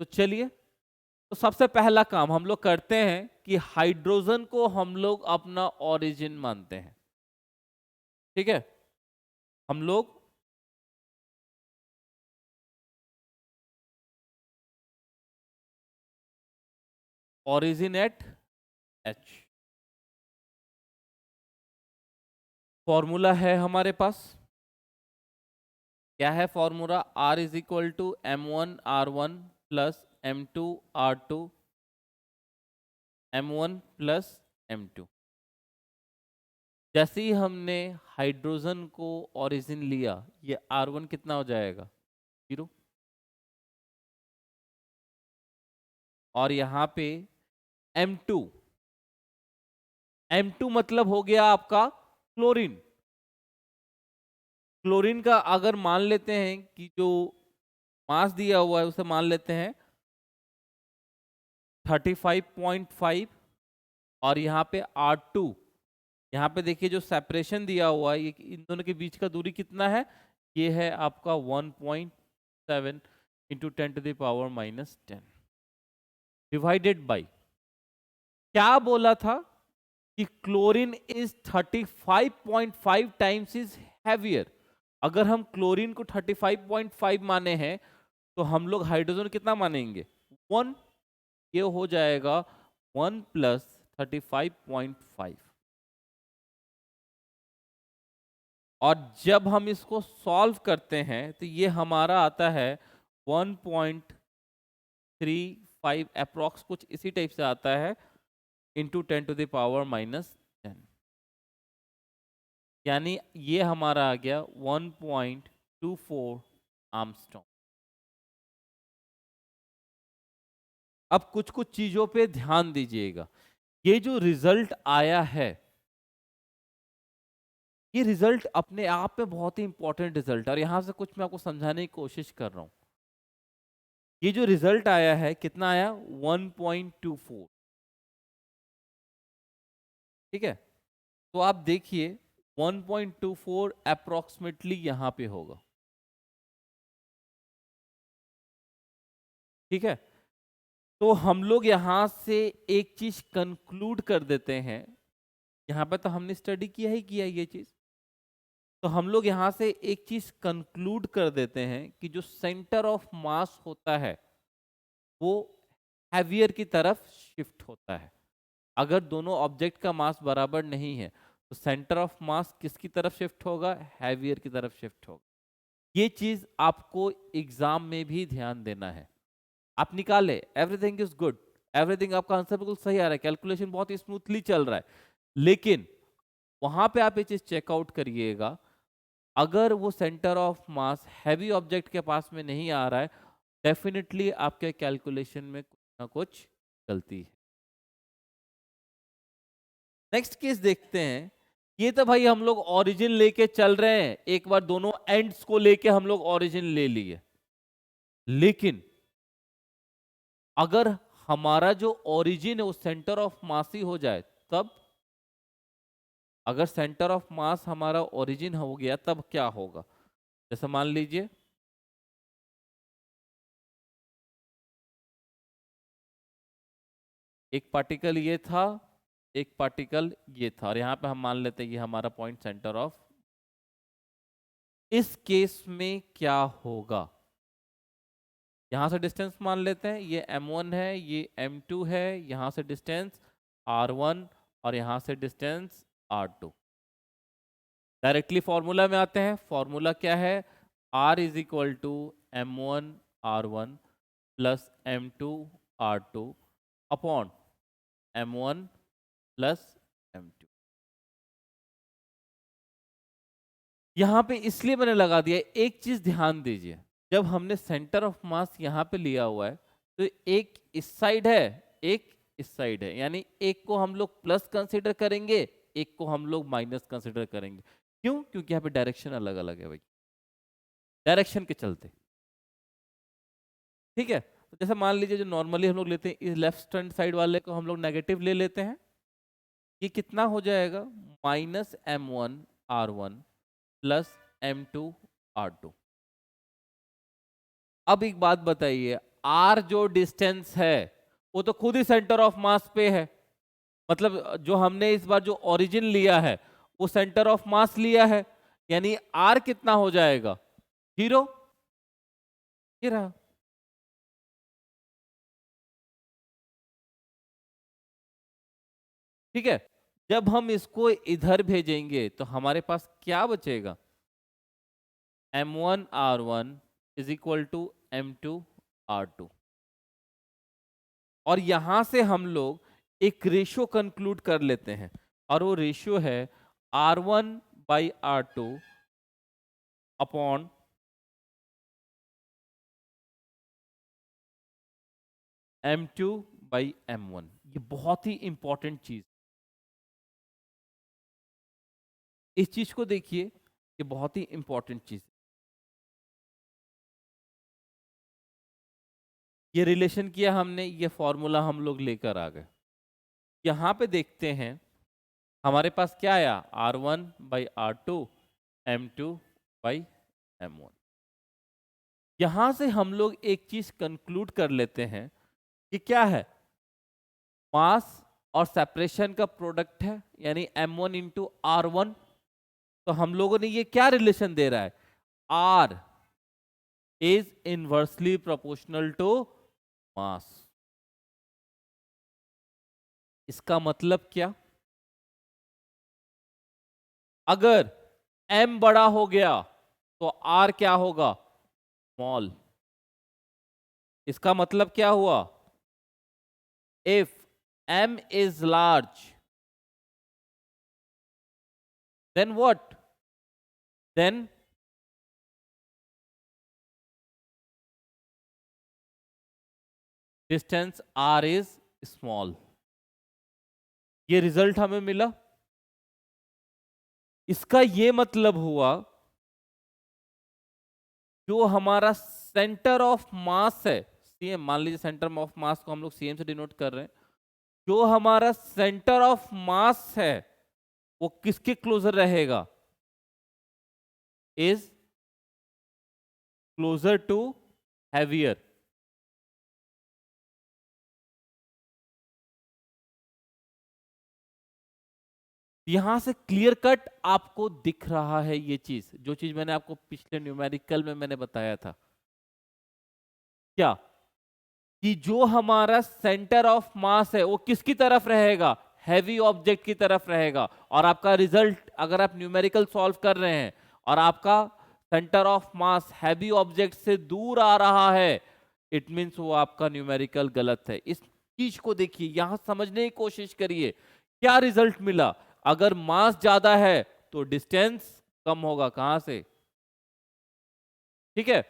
तो चलिए, तो सबसे पहला काम हम लोग करते हैं कि हाइड्रोजन को हम लोग अपना ओरिजिन मानते हैं, ठीक है। हम लोग ओरिजिन एट H, फॉर्मूला है हमारे पास, क्या है formula, R is equal to M1R1 plus M2R2 M1 plus M2। जैसे ही हमने हाइड्रोजन को ओरिजिन लिया, ये R1 कितना हो जाएगा, 0। और यहाँ पे M2, M2 मतलब हो गया आपका क्लोरीन। क्लोरीन का अगर मान लेते हैं कि जो मास दिया हुआ है उसे मान लेते हैं 35.5, और यहाँ पे R2, यहाँ पे देखिए जो सेपरेशन दिया हुआ है, ये इन दोनों के बीच का दूरी कितना है, ये है आपका 1.7 इंटू 10⁻⁻10 डिवाइडेड बाई, क्या बोला था कि chlorine is 35.5 times is heavier. अगर हम क्लोरीन को 35.5 माने हैं तो हम लोग हाइड्रोजन कितना मानेंगे, 1। ये हो जाएगा 1 प्लस 35.5। और जब हम इसको सॉल्व करते हैं तो ये हमारा आता है 1.35 अप्रॉक्स, कुछ इसी टाइप से आता है, इंटू 10⁻⁻10, यानी ये हमारा आ गया 1.24 आर्मस्ट्रॉन्ग। अब कुछ कुछ चीजों पे ध्यान दीजिएगा, ये जो रिजल्ट आया है, ये रिजल्ट अपने आप में बहुत ही इंपॉर्टेंट रिजल्ट है, और यहां से कुछ मैं आपको समझाने की कोशिश कर रहा हूं। ये जो रिजल्ट आया है कितना आया, 1.24, ठीक है। तो आप देखिए 1.24 अप्रोक्सीमेटली यहां पे होगा, ठीक है। तो हम लोग यहां से एक चीज कंक्लूड कर देते हैं, यहां पे तो हमने स्टडी किया ही किया ये चीज, तो हम लोग यहां से एक चीज कंक्लूड कर देते हैं कि जो सेंटर ऑफ मास होता है वो हैवियर की तरफ शिफ्ट होता है। अगर दोनों ऑब्जेक्ट का मास बराबर नहीं है तो सेंटर ऑफ मास किसकी तरफ शिफ्ट होगा, हैवियर की तरफ शिफ्ट होगा। ये चीज आपको एग्जाम में भी ध्यान देना है। आप निकाले, एवरीथिंग इज गुड, एवरीथिंग, आपका आंसर बिल्कुल सही आ रहा है, कैलकुलेशन बहुत ही स्मूथली चल रहा है, लेकिन वहां पे आप ये चीज चेकआउट करिएगा, अगर वो centre of mass heavy object के पास में नहीं आ रहा है, डेफिनेटली आपके कैलकुलेशन में कुछ ना कुछ गलती है। नेक्स्ट केस देखते हैं। ये तो भाई हम लोग ओरिजिन लेके चल रहे हैं, एक बार दोनों एंड्स को लेके हम लोग ओरिजिन ले लिए, लेकिन अगर हमारा जो ओरिजिन है वो सेंटर ऑफ मास ही हो जाए तब अगर सेंटर ऑफ मास हमारा ओरिजिन हो गया तब क्या होगा? जैसे मान लीजिए एक पार्टिकल ये था, एक पार्टिकल ये था, और यहाँ पे हम मान लेते हैं ये हमारा पॉइंट सेंटर ऑफ। इस केस में क्या होगा? यहां से डिस्टेंस मान लेते हैं, ये m1 है, ये m2 है, यहां से डिस्टेंस r1 और यहां से डिस्टेंस r2। डायरेक्टली फॉर्मूला में आते हैं। फॉर्मूला क्या है? r is equal to m1 r1 plus m2 r2 upon m1 plus m2। यहां पे इसलिए मैंने लगा दिया, एक चीज ध्यान दीजिए, जब हमने सेंटर ऑफ मास यहां पे लिया हुआ है तो एक इस साइड है, एक इस साइड है, यानी एक को हम लोग प्लस कंसीडर करेंगे, एक को हम लोग माइनस कंसीडर करेंगे। क्यों? क्योंकि यहाँ पे डायरेक्शन अलग अलग है भाई, डायरेक्शन के चलते। ठीक है, तो जैसे मान लीजिए जो नॉर्मली हम लोग लेते हैं, इस लेफ्ट हैंड साइड वाले को हम लोग नेगेटिव ले लेते हैं। ये कितना हो जाएगा? -m1r1 plus m2r2। अब एक बात बताइए, r जो डिस्टेंस है वो तो खुद ही सेंटर ऑफ मास पे है, मतलब जो हमने इस बार जो ओरिजिन लिया है वो सेंटर ऑफ मास लिया है, यानी r कितना हो जाएगा? 0। ये रहा। ठीक है, जब हम इसको इधर भेजेंगे तो हमारे पास क्या बचेगा? m1r1 is equal to m2r2। और यहां से हम लोग एक रेशियो कंक्लूड कर लेते हैं, और वो रेशियो है r1/r2 अपॉन m2/m1। ये बहुत ही इंपॉर्टेंट चीज, इस चीज को देखिए, ये बहुत ही इंपॉर्टेंट चीज। ये रिलेशन किया हमने, ये फॉर्मूला हम लोग लेकर आ गए। यहां पे देखते हैं हमारे पास क्या आया? r1/r2 m2/m1। यहां से हम लोग एक चीज कंक्लूड कर लेते हैं कि क्या है, मास और सेपरेशन का प्रोडक्ट है, यानी m1 इंटू r1। तो हम लोगों ने ये क्या रिलेशन दे रहा है? r is inversely proportional to mass. इसका मतलब क्या? अगर m बड़ा हो गया तो r क्या होगा? स्मॉल। इसका मतलब क्या हुआ? If m is large, then what? Then distance r is small। ये रिजल्ट हमें मिला। इसका ये मतलब हुआ जो हमारा सेंटर ऑफ मास है, सीएम मान लीजिए, सेंटर ऑफ मास को हम लोग सीएम से डिनोट कर रहे हैं, जो हमारा सेंटर ऑफ मास है वो किसके क्लोजर रहेगा? Is closer to heavier. यहां से क्लियर कट आपको दिख रहा है ये चीज, जो चीज मैंने आपको पिछले न्यूमेरिकल में मैंने बताया था। क्या? कि जो हमारा सेंटर ऑफ मास है वो किसकी तरफ रहेगा? हैवी ऑब्जेक्ट की तरफ रहेगा। और आपका रिजल्ट अगर आप न्यूमेरिकल सॉल्व कर रहे हैं और आपका centre of mass heavy object से दूर आ रहा है, इट मींस वो आपका न्यूमेरिकल गलत है। इस चीज को देखिए, यहां समझने की कोशिश करिए, क्या रिजल्ट मिला? अगर मास ज्यादा है तो डिस्टेंस कम होगा। कहां से? ठीक है,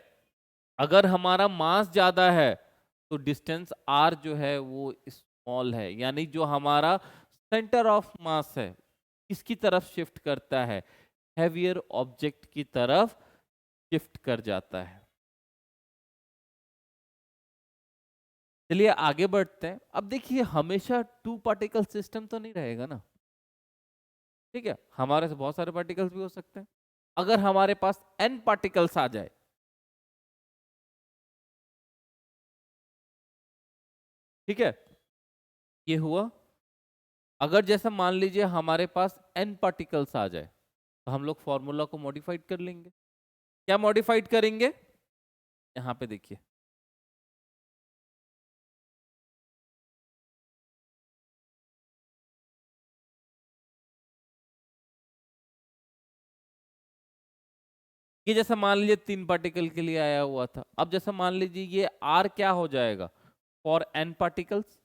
अगर हमारा मास ज्यादा है तो डिस्टेंस r जो है वो स्मॉल है, यानी जो हमारा सेंटर ऑफ मास है किसकी तरफ शिफ्ट करता है? हैवियर ऑब्जेक्ट की तरफ शिफ्ट कर जाता है। चलिए आगे बढ़ते हैं। अब देखिए, हमेशा टू पार्टिकल सिस्टम तो नहीं रहेगा ना। ठीक है, हमारे से बहुत सारे पार्टिकल्स भी हो सकते हैं। अगर हमारे पास n पार्टिकल्स आ जाए, ठीक है, ये हुआ। अगर जैसा मान लीजिए हमारे पास n पार्टिकल्स आ जाए, तो हम लोग फॉर्मूला को मॉडिफाइड कर लेंगे। क्या मॉडिफाइड करेंगे? यहां पे देखिए, ये जैसा मान लीजिए 3 पार्टिकल के लिए आया हुआ था, अब जैसा मान लीजिए ये r क्या हो जाएगा फॉर n पार्टिकल्स,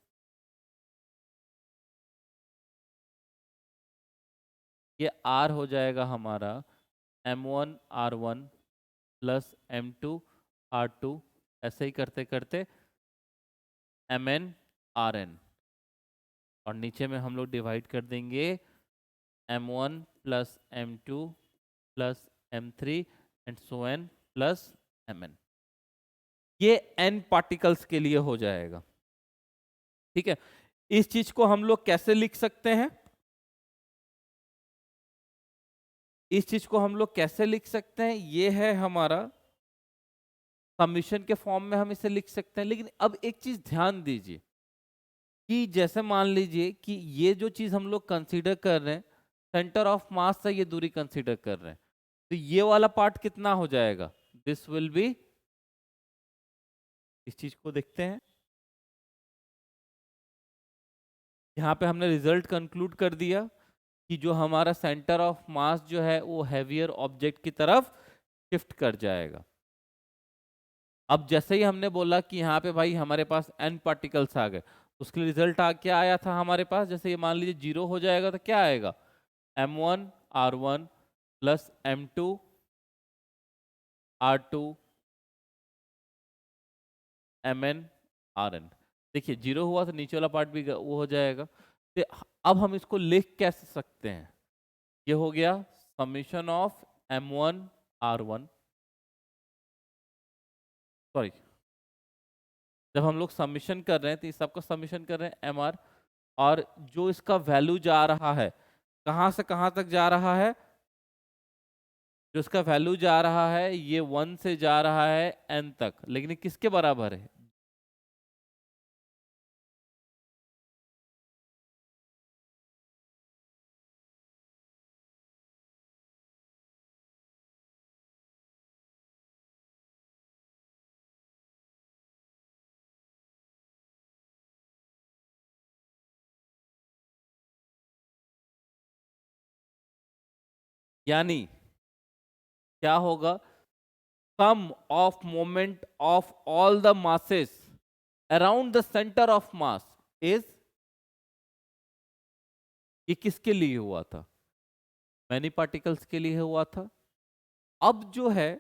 ये r हो जाएगा हमारा m1 r1 plus m2 r2, ऐसे ही करते करते mn rn, और नीचे में हम लोग डिवाइड कर देंगे m1 plus m2 plus m3 and so n plus mn। ये n पार्टिकल्स के लिए हो जाएगा। ठीक है, इस चीज को हम लोग कैसे लिख सकते हैं? इस चीज को हम लोग कैसे लिख सकते हैं? ये है हमारा समीशन के फॉर्म में हम इसे लिख सकते हैं। लेकिन अब एक चीज ध्यान दीजिए कि जैसे मान लीजिए कि ये जो चीज हम लोग कंसीडर कर रहे हैं, सेंटर ऑफ मास से ये दूरी कंसीडर कर रहे हैं, तो ये वाला पार्ट कितना हो जाएगा? दिस विल बी, इस चीज को देखते हैं, यहाँ पे हमने रिजल्ट कंक्लूड कर दिया कि जो हमारा सेंटर ऑफ मास जो है वो हैवियर ऑब्जेक्ट की तरफ शिफ्ट कर जाएगा। अब जैसे ही हमने बोला कि यहाँ पे भाई हमारे पास n पार्टिकल्स आ गए, उसके लिए रिजल्ट क्या आया था हमारे पास? जैसे ये मान लीजिए 0 हो जाएगा तो क्या आएगा? m1 r1 plus m2 r2 mn rn। देखिए 0 हुआ तो नीचे वाला पार्ट भी वो हो जाएगा। तो अब हम इसको लिख कैसे सकते हैं? ये हो गया summation of m1 r1, sorry, जब हम लोग समीशन कर रहे हैं तो इस सबका समीशन कर रहे हैं एम आर, और जो इसका वैल्यू जा रहा है कहाँ से कहाँ तक जा रहा है? जो इसका वैल्यू जा रहा है ये 1 से जा रहा है n तक, लेकिन ये किसके बराबर है? यानी क्या होगा? Sum of moment of all the masses around the centre of mass is, ये किसके लिए हुआ था? मैनी पार्टिकल्स के लिए हुआ था। अब जो है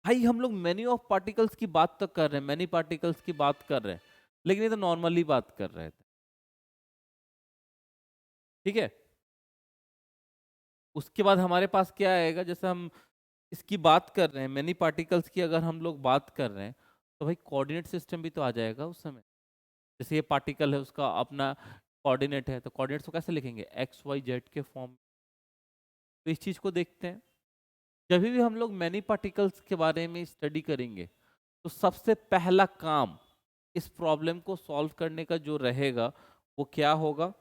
भाई हम लोग मैनी ऑफ पार्टिकल्स की बात तो कर रहे हैं, मैनी पार्टिकल्स की बात कर रहे हैं, लेकिन ये तो नॉर्मली बात कर रहे थे। ठीक है, उसके बाद हमारे पास क्या आएगा? जैसे हम इसकी बात कर रहे हैं मैनी पार्टिकल्स की, अगर हम लोग बात कर रहे हैं तो भाई कोऑर्डिनेट सिस्टम भी तो आ जाएगा उस समय। जैसे ये पार्टिकल है उसका अपना कोऑर्डिनेट है, तो कोऑर्डिनेट्स को कैसे लिखेंगे? एक्स वाई जेड के फॉर्म। तो इस चीज को देखते हैं, जब भी हम लोग मैनी पार्टिकल्स के बारे में स्टडी करेंगे तो सबसे पहला काम इस प्रॉब्लम को सॉल्व करने का जो रहेगा वो क्या होगा?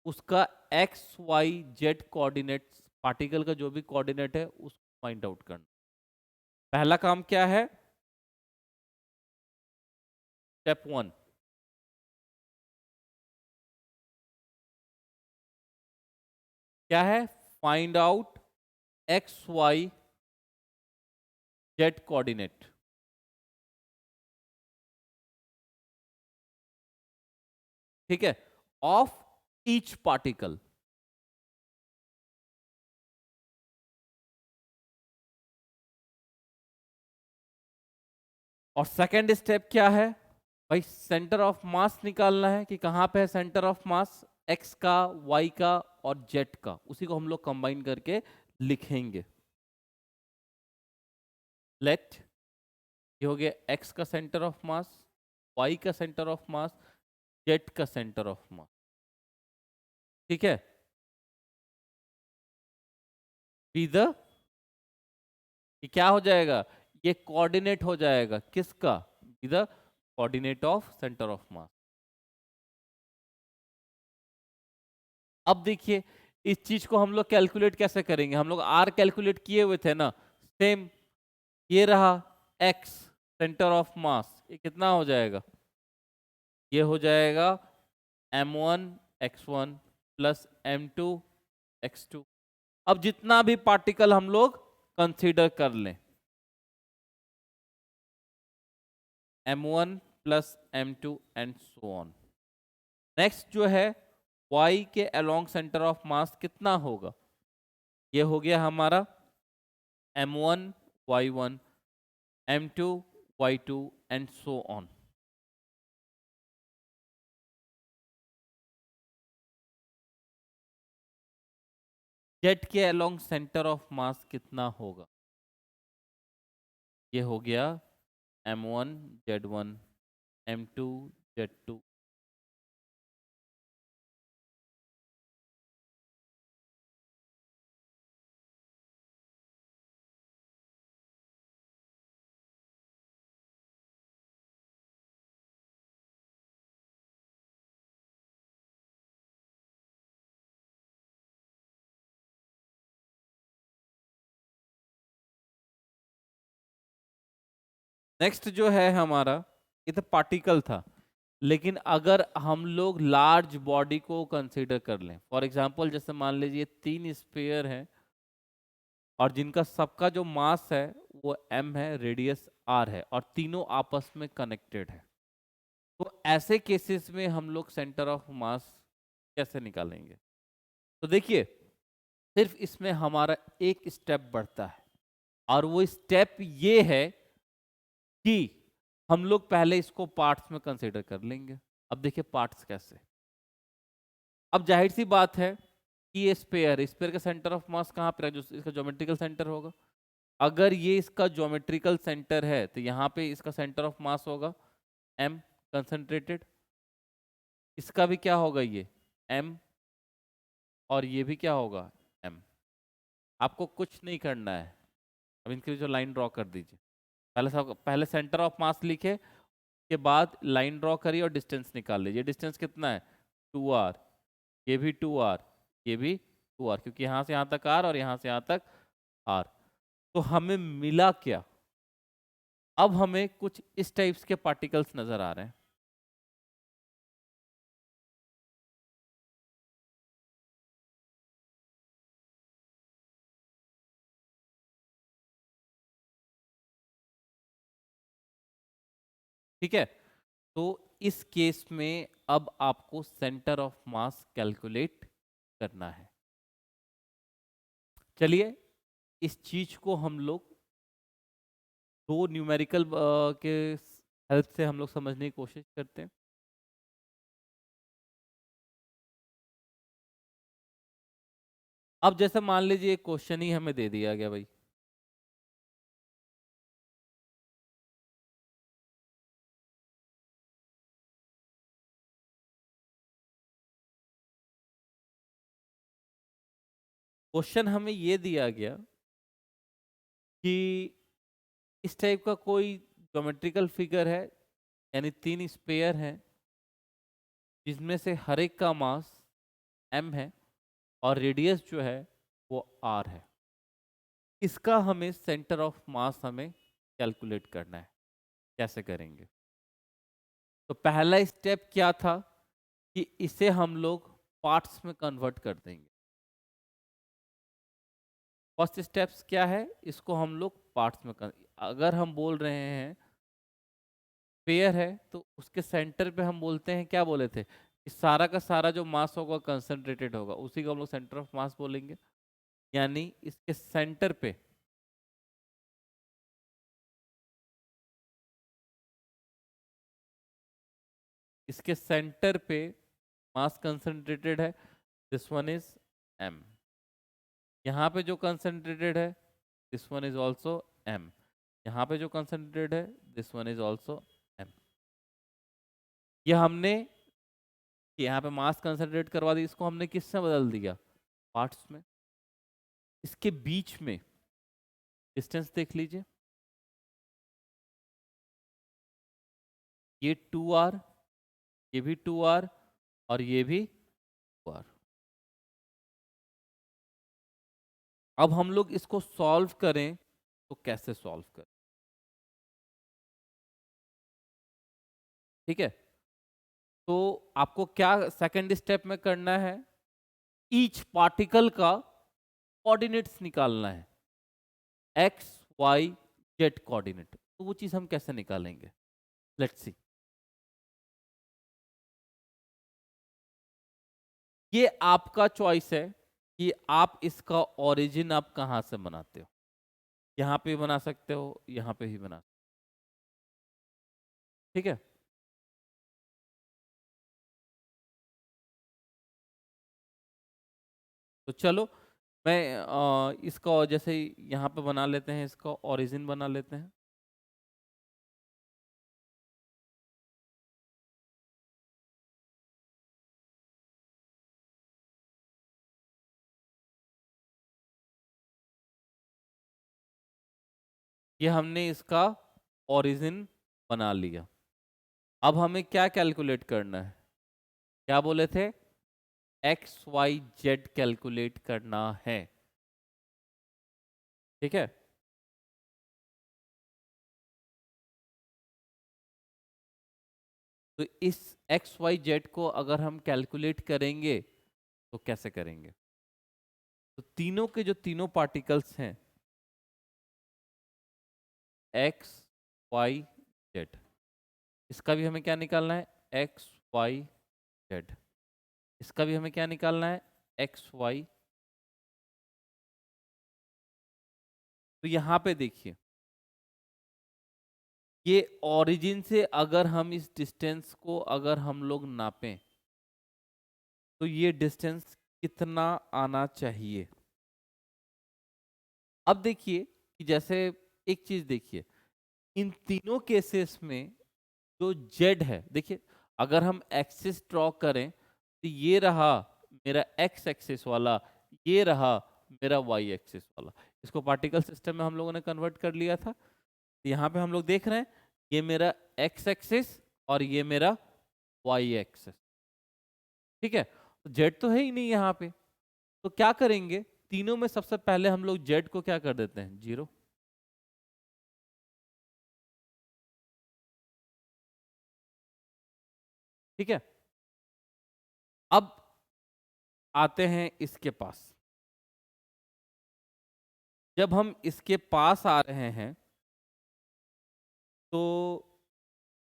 उसका x y z coordinates, particle का जो भी कोऑर्डिनेट है उसको फाइंड आउट करना। पहला काम क्या है? स्टेप 1, क्या है? Find out x y z coordinate. ठीक है, ऑफ ईच पार्टिकल। और सेकेंड स्टेप क्या है? भाई सेंटर ऑफ मास निकालना है कि कहां पे है सेंटर ऑफ मास, एक्स का, वाई का और जेड का, उसी को हम लोग कंबाइन करके लिखेंगे। लेट, ये हो गया एक्स का सेंटर ऑफ मास, वाई का सेंटर ऑफ मास, जेड का सेंटर ऑफ मास। ठीक है, बी द, ये क्या हो जाएगा, ये कोऑर्डिनेट हो जाएगा किसका, be the coordinate of centre of मास। अब देखिए इस चीज को हम लोग कैलकुलेट कैसे करेंगे, हम लोग आर कैलकुलेट किए हुए थे ना, सेम ये रहा एक्स सेंटर ऑफ मास, ये कितना हो जाएगा, ये हो जाएगा m1 x1 plus m2 x2। अब जितना भी पार्टिकल हम लोग कंसीडर कर लें, m1 plus m2 and so on. Next जो है y के अलोंग सेंटर ऑफ मास कितना होगा, ये हो गया हमारा m1 y1 m2 y2 and so on. Jet के अलोंग सेंटर ऑफ मास कितना होगा, ये हो गया m1 z1 m2 z2। Next जो है हमारा, ये तो पार्टिकल था, लेकिन अगर हम लोग लार्ज बॉडी को कंसीडर कर लें, फॉर एग्जांपल जैसे मान लीजिए 3 स्फीयर हैं और जिनका सबका जो मास है वो m है, रेडियस r है और तीनों आपस में कनेक्टेड है, तो ऐसे केसेस में हम लोग सेंटर ऑफ मास कैसे निकालेंगे। तो देखिए सिर्फ इसमें हमारा एक स्टेप बढ़ता है और वो स्टेप ये है कि हम लोग पहले इसको पार्ट्स में कंसीडर कर लेंगे। अब देखिए पार्ट्स कैसे, अब जाहिर सी बात है कि ये स्पेयर है, स्पेयर का सेंटर ऑफ मास कहाँ पर है, जो इसका ज्योमेट्रिकल सेंटर होगा। अगर ये इसका ज्योमेट्रिकल सेंटर है तो यहाँ पे इसका सेंटर ऑफ मास होगा m कंसंट्रेटेड, इसका भी क्या होगा ये m, और ये भी क्या होगा m। आपको कुछ नहीं करना है, अब इनके जो लाइन ड्रॉ कर दीजिए, पहले सेंटर ऑफ मास लिखे के बाद लाइन ड्रॉ करिए और डिस्टेंस निकाल लीजिए। डिस्टेंस कितना है 2r, ये भी 2r, ये भी 2r, क्योंकि यहाँ से यहाँ तक r और यहाँ से यहाँ तक r। तो हमें मिला क्या, अब हमें कुछ इस टाइप्स के पार्टिकल्स नजर आ रहे हैं। ठीक है, तो इस केस में अब आपको सेंटर ऑफ मास कैलकुलेट करना है। चलिए इस चीज को हम लोग दो न्यूमेरिकल के हेल्प से हम लोग समझने की कोशिश करते हैं। अब जैसे मान लीजिए एक क्वेश्चन ही हमें दे दिया गया भाई, क्वेश्चन हमें ये दिया गया कि इस टाइप का कोई ज्योमेट्रिकल फिगर है, यानी 3 स्पेयर हैं जिसमें से हर एक का मास m है और रेडियस जो है वो r है। इसका हमें सेंटर ऑफ मास हमें कैलकुलेट करना है, कैसे करेंगे। तो पहला स्टेप क्या था कि इसे हम लोग पार्ट्स में कन्वर्ट कर देंगे। फर्स्ट स्टेप्स क्या है, इसको हम लोग पार्ट्स में अगर हम बोल रहे हैं पेयर है तो उसके सेंटर पे हम बोलते हैं, क्या बोले थे, कि सारा का सारा जो मास होगा कंसंट्रेटेड होगा, उसी को हम लोग सेंटर ऑफ मास बोलेंगे। यानी इसके सेंटर पे इसके सेंटर पे मास कंसंट्रेटेड है, दिस वन इज m। यहाँ पे जो कंसंट्रेटेड है this one is also m। यहाँ पे जो कंसंट्रेटेड है this one is also m। ये हमने यहाँ पे मास कंसंट्रेट करवा दी, इसको हमने किससे बदल दिया, पार्ट्स में। इसके बीच में डिस्टेंस देख लीजिए, ये 2r, ये भी 2r और ये भी 2r। अब हम लोग इसको सॉल्व करें तो कैसे सॉल्व करें? ठीक है, तो आपको क्या सेकंड स्टेप में करना है, ईच पार्टिकल का कोऑर्डिनेट्स निकालना है, एक्स वाई जेड कोऑर्डिनेट। तो वो चीज हम कैसे निकालेंगे, लेट्स सी। ये आपका चॉइस है कि आप इसका ओरिजिन आप कहां से बनाते हो, यहां पे बना सकते हो, यहां पे ही बना सकते हो। ठीक है, तो चलो मैं इसका जैसे यहाँ पे बना लेते हैं, इसका ओरिजिन बना लेते हैं। ये हमने इसका ओरिजिन बना लिया। अब हमें क्या कैलकुलेट करना है, क्या बोले थे, एक्स वाई जेड कैलकुलेट करना है। ठीक है, तो इस एक्स वाई जेड को अगर हम कैलकुलेट करेंगे तो कैसे करेंगे, तो तीनों के जो तीनों पार्टिकल्स हैं, एक्स वाई जेड, इसका भी हमें क्या निकालना है, एक्स वाई जेड, इसका भी हमें क्या निकालना है, एक्स वाई। तो यहां पे देखिए, ये ओरिजिन से अगर हम इस डिस्टेंस को अगर हम लोग नापें तो ये डिस्टेंस कितना आना चाहिए। अब देखिए कि जैसे एक चीज देखिए, इन तीनों केसेस में जो जेड है, देखिए अगर हम एक्सिस ड्रॉ करें तो ये रहा मेरा एक्स एक्सिस वाला, ये रहा मेरा वाई एक्सिस वाला। इसको पार्टिकल सिस्टम में हम लोगों ने कन्वर्ट कर लिया था। तो यहाँ पे हम लोग देख रहे हैं ये मेरा एक्स एक्सिस और ये मेरा वाई एक्सिस। ठीक है, तो जेड तो है ही नहीं यहाँ पे, तो क्या करेंगे, तीनों में सबसे पहले हम लोग जेड को क्या कर देते हैं, 0। ठीक है, अब आते हैं इसके पास। जब हम इसके पास आ रहे हैं तो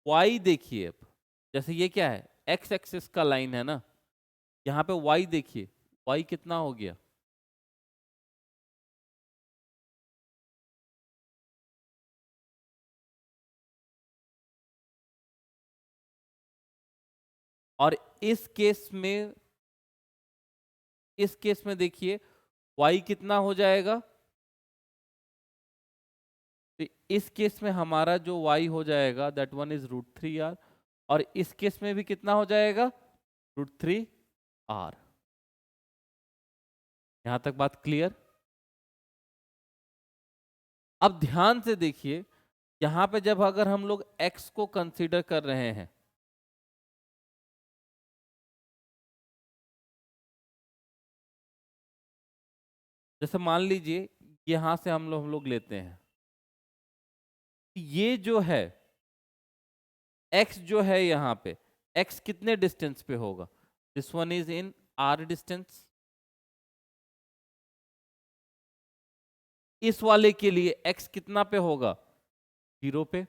y देखिए, अब जैसे ये क्या है, x एक्सिस का लाइन है ना, यहाँ पे y देखिए, y कितना हो गया, और इस केस में देखिए y कितना हो जाएगा। तो इस केस में हमारा जो y हो जाएगा दैट वन इज √3r, और इस केस में भी कितना हो जाएगा, √3r। यहां तक बात क्लियर। अब ध्यान से देखिए, यहां पे जब अगर हम लोग x को कंसीडर कर रहे हैं, जैसे मान लीजिए यहां से हम लोग लेते हैं, ये जो है x जो है यहाँ पे, x कितने डिस्टेंस पे होगा, this one is in r distance. इस वाले के लिए x कितना पे होगा, 0 पे,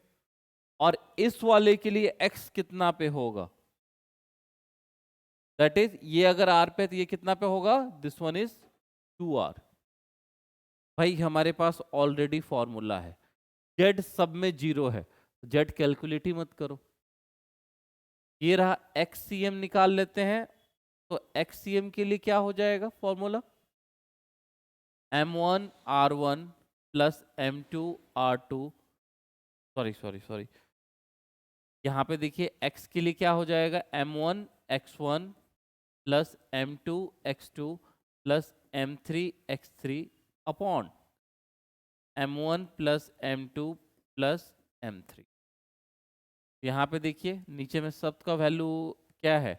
और इस वाले के लिए x कितना पे होगा, दैट इज ये अगर r पे तो ये कितना पे होगा, दिस वन इज 2r। भाई हमारे पास ऑलरेडी फॉर्मूला है, z सब में 0 है, z कैलकुलेट ही मत करो। ये रहा xcm, निकाल लेते हैं, तो xcm के लिए क्या हो जाएगा formula, m1r1 plus m2r2, sorry sorry sorry, यहाँ पे देखिए x के लिए क्या हो जाएगा, m1x1 plus m2x2 plus m3x3 upon m1 plus m2 plus m3। यहाँ पे देखिए नीचे में सबका वैल्यू क्या है,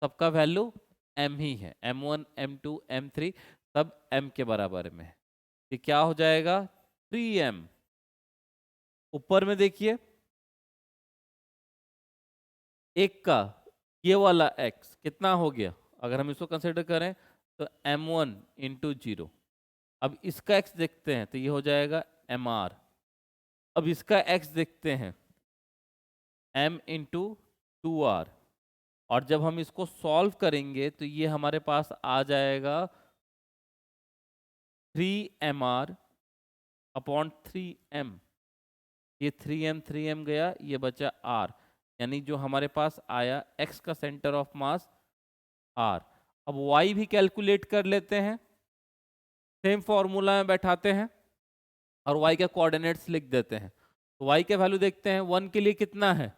सबका वैल्यू m ही है, m1 m2 m3 सब m के बराबर में है। ये क्या हो जाएगा 3m। ऊपर में देखिए एक का ये वाला x कितना हो गया, अगर हम इसको कंसिडर करें तो m1 इंटू 0। अब इसका x देखते हैं तो ये हो जाएगा mr। अब इसका x देखते हैं m इंटू 2r। और जब हम इसको सॉल्व करेंगे तो ये हमारे पास आ जाएगा 3mr अपॉन 3m। ये 3m गया, ये बचा r, यानी जो हमारे पास आया x का सेंटर ऑफ मास r। अब y भी कैलकुलेट कर लेते हैं, सेम फॉर्मूला में बैठाते हैं और y के कोऑर्डिनेट्स लिख देते हैं। तो y के वैल्यू देखते हैं, 1 के लिए कितना है,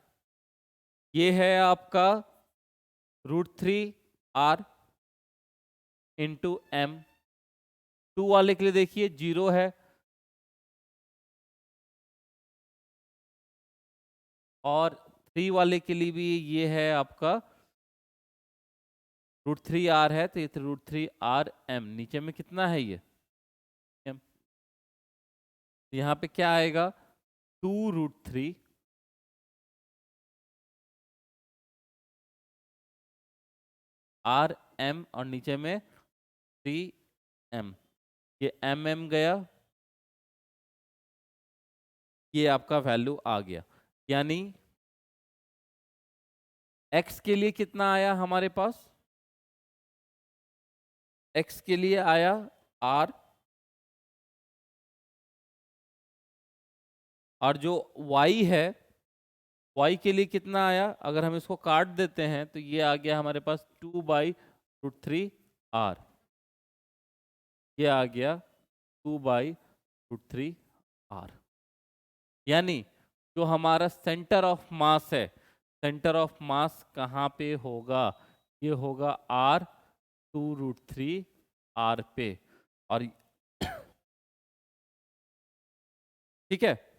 ये है आपका √3r इंटू m। 2 वाले के लिए देखिए 0 है, और 3 वाले के लिए भी ये है आपका √3r है, तो ये √3rm। नीचे में कितना है ये m, यहाँ पे क्या आएगा 2√3 rm और नीचे में 3m। ये mm गया, ये आपका वैल्यू आ गया। यानी x के लिए कितना आया हमारे पास, x के लिए आया r, और जो y है y के लिए कितना आया, अगर हम इसको काट देते हैं तो ये आ गया हमारे पास 2/√3r। ये आ गया 2/√3r। यानी जो हमारा सेंटर ऑफ मास है, सेंटर ऑफ मास कहाँ पे होगा, ये होगा r 2√3r पे। और ठीक है,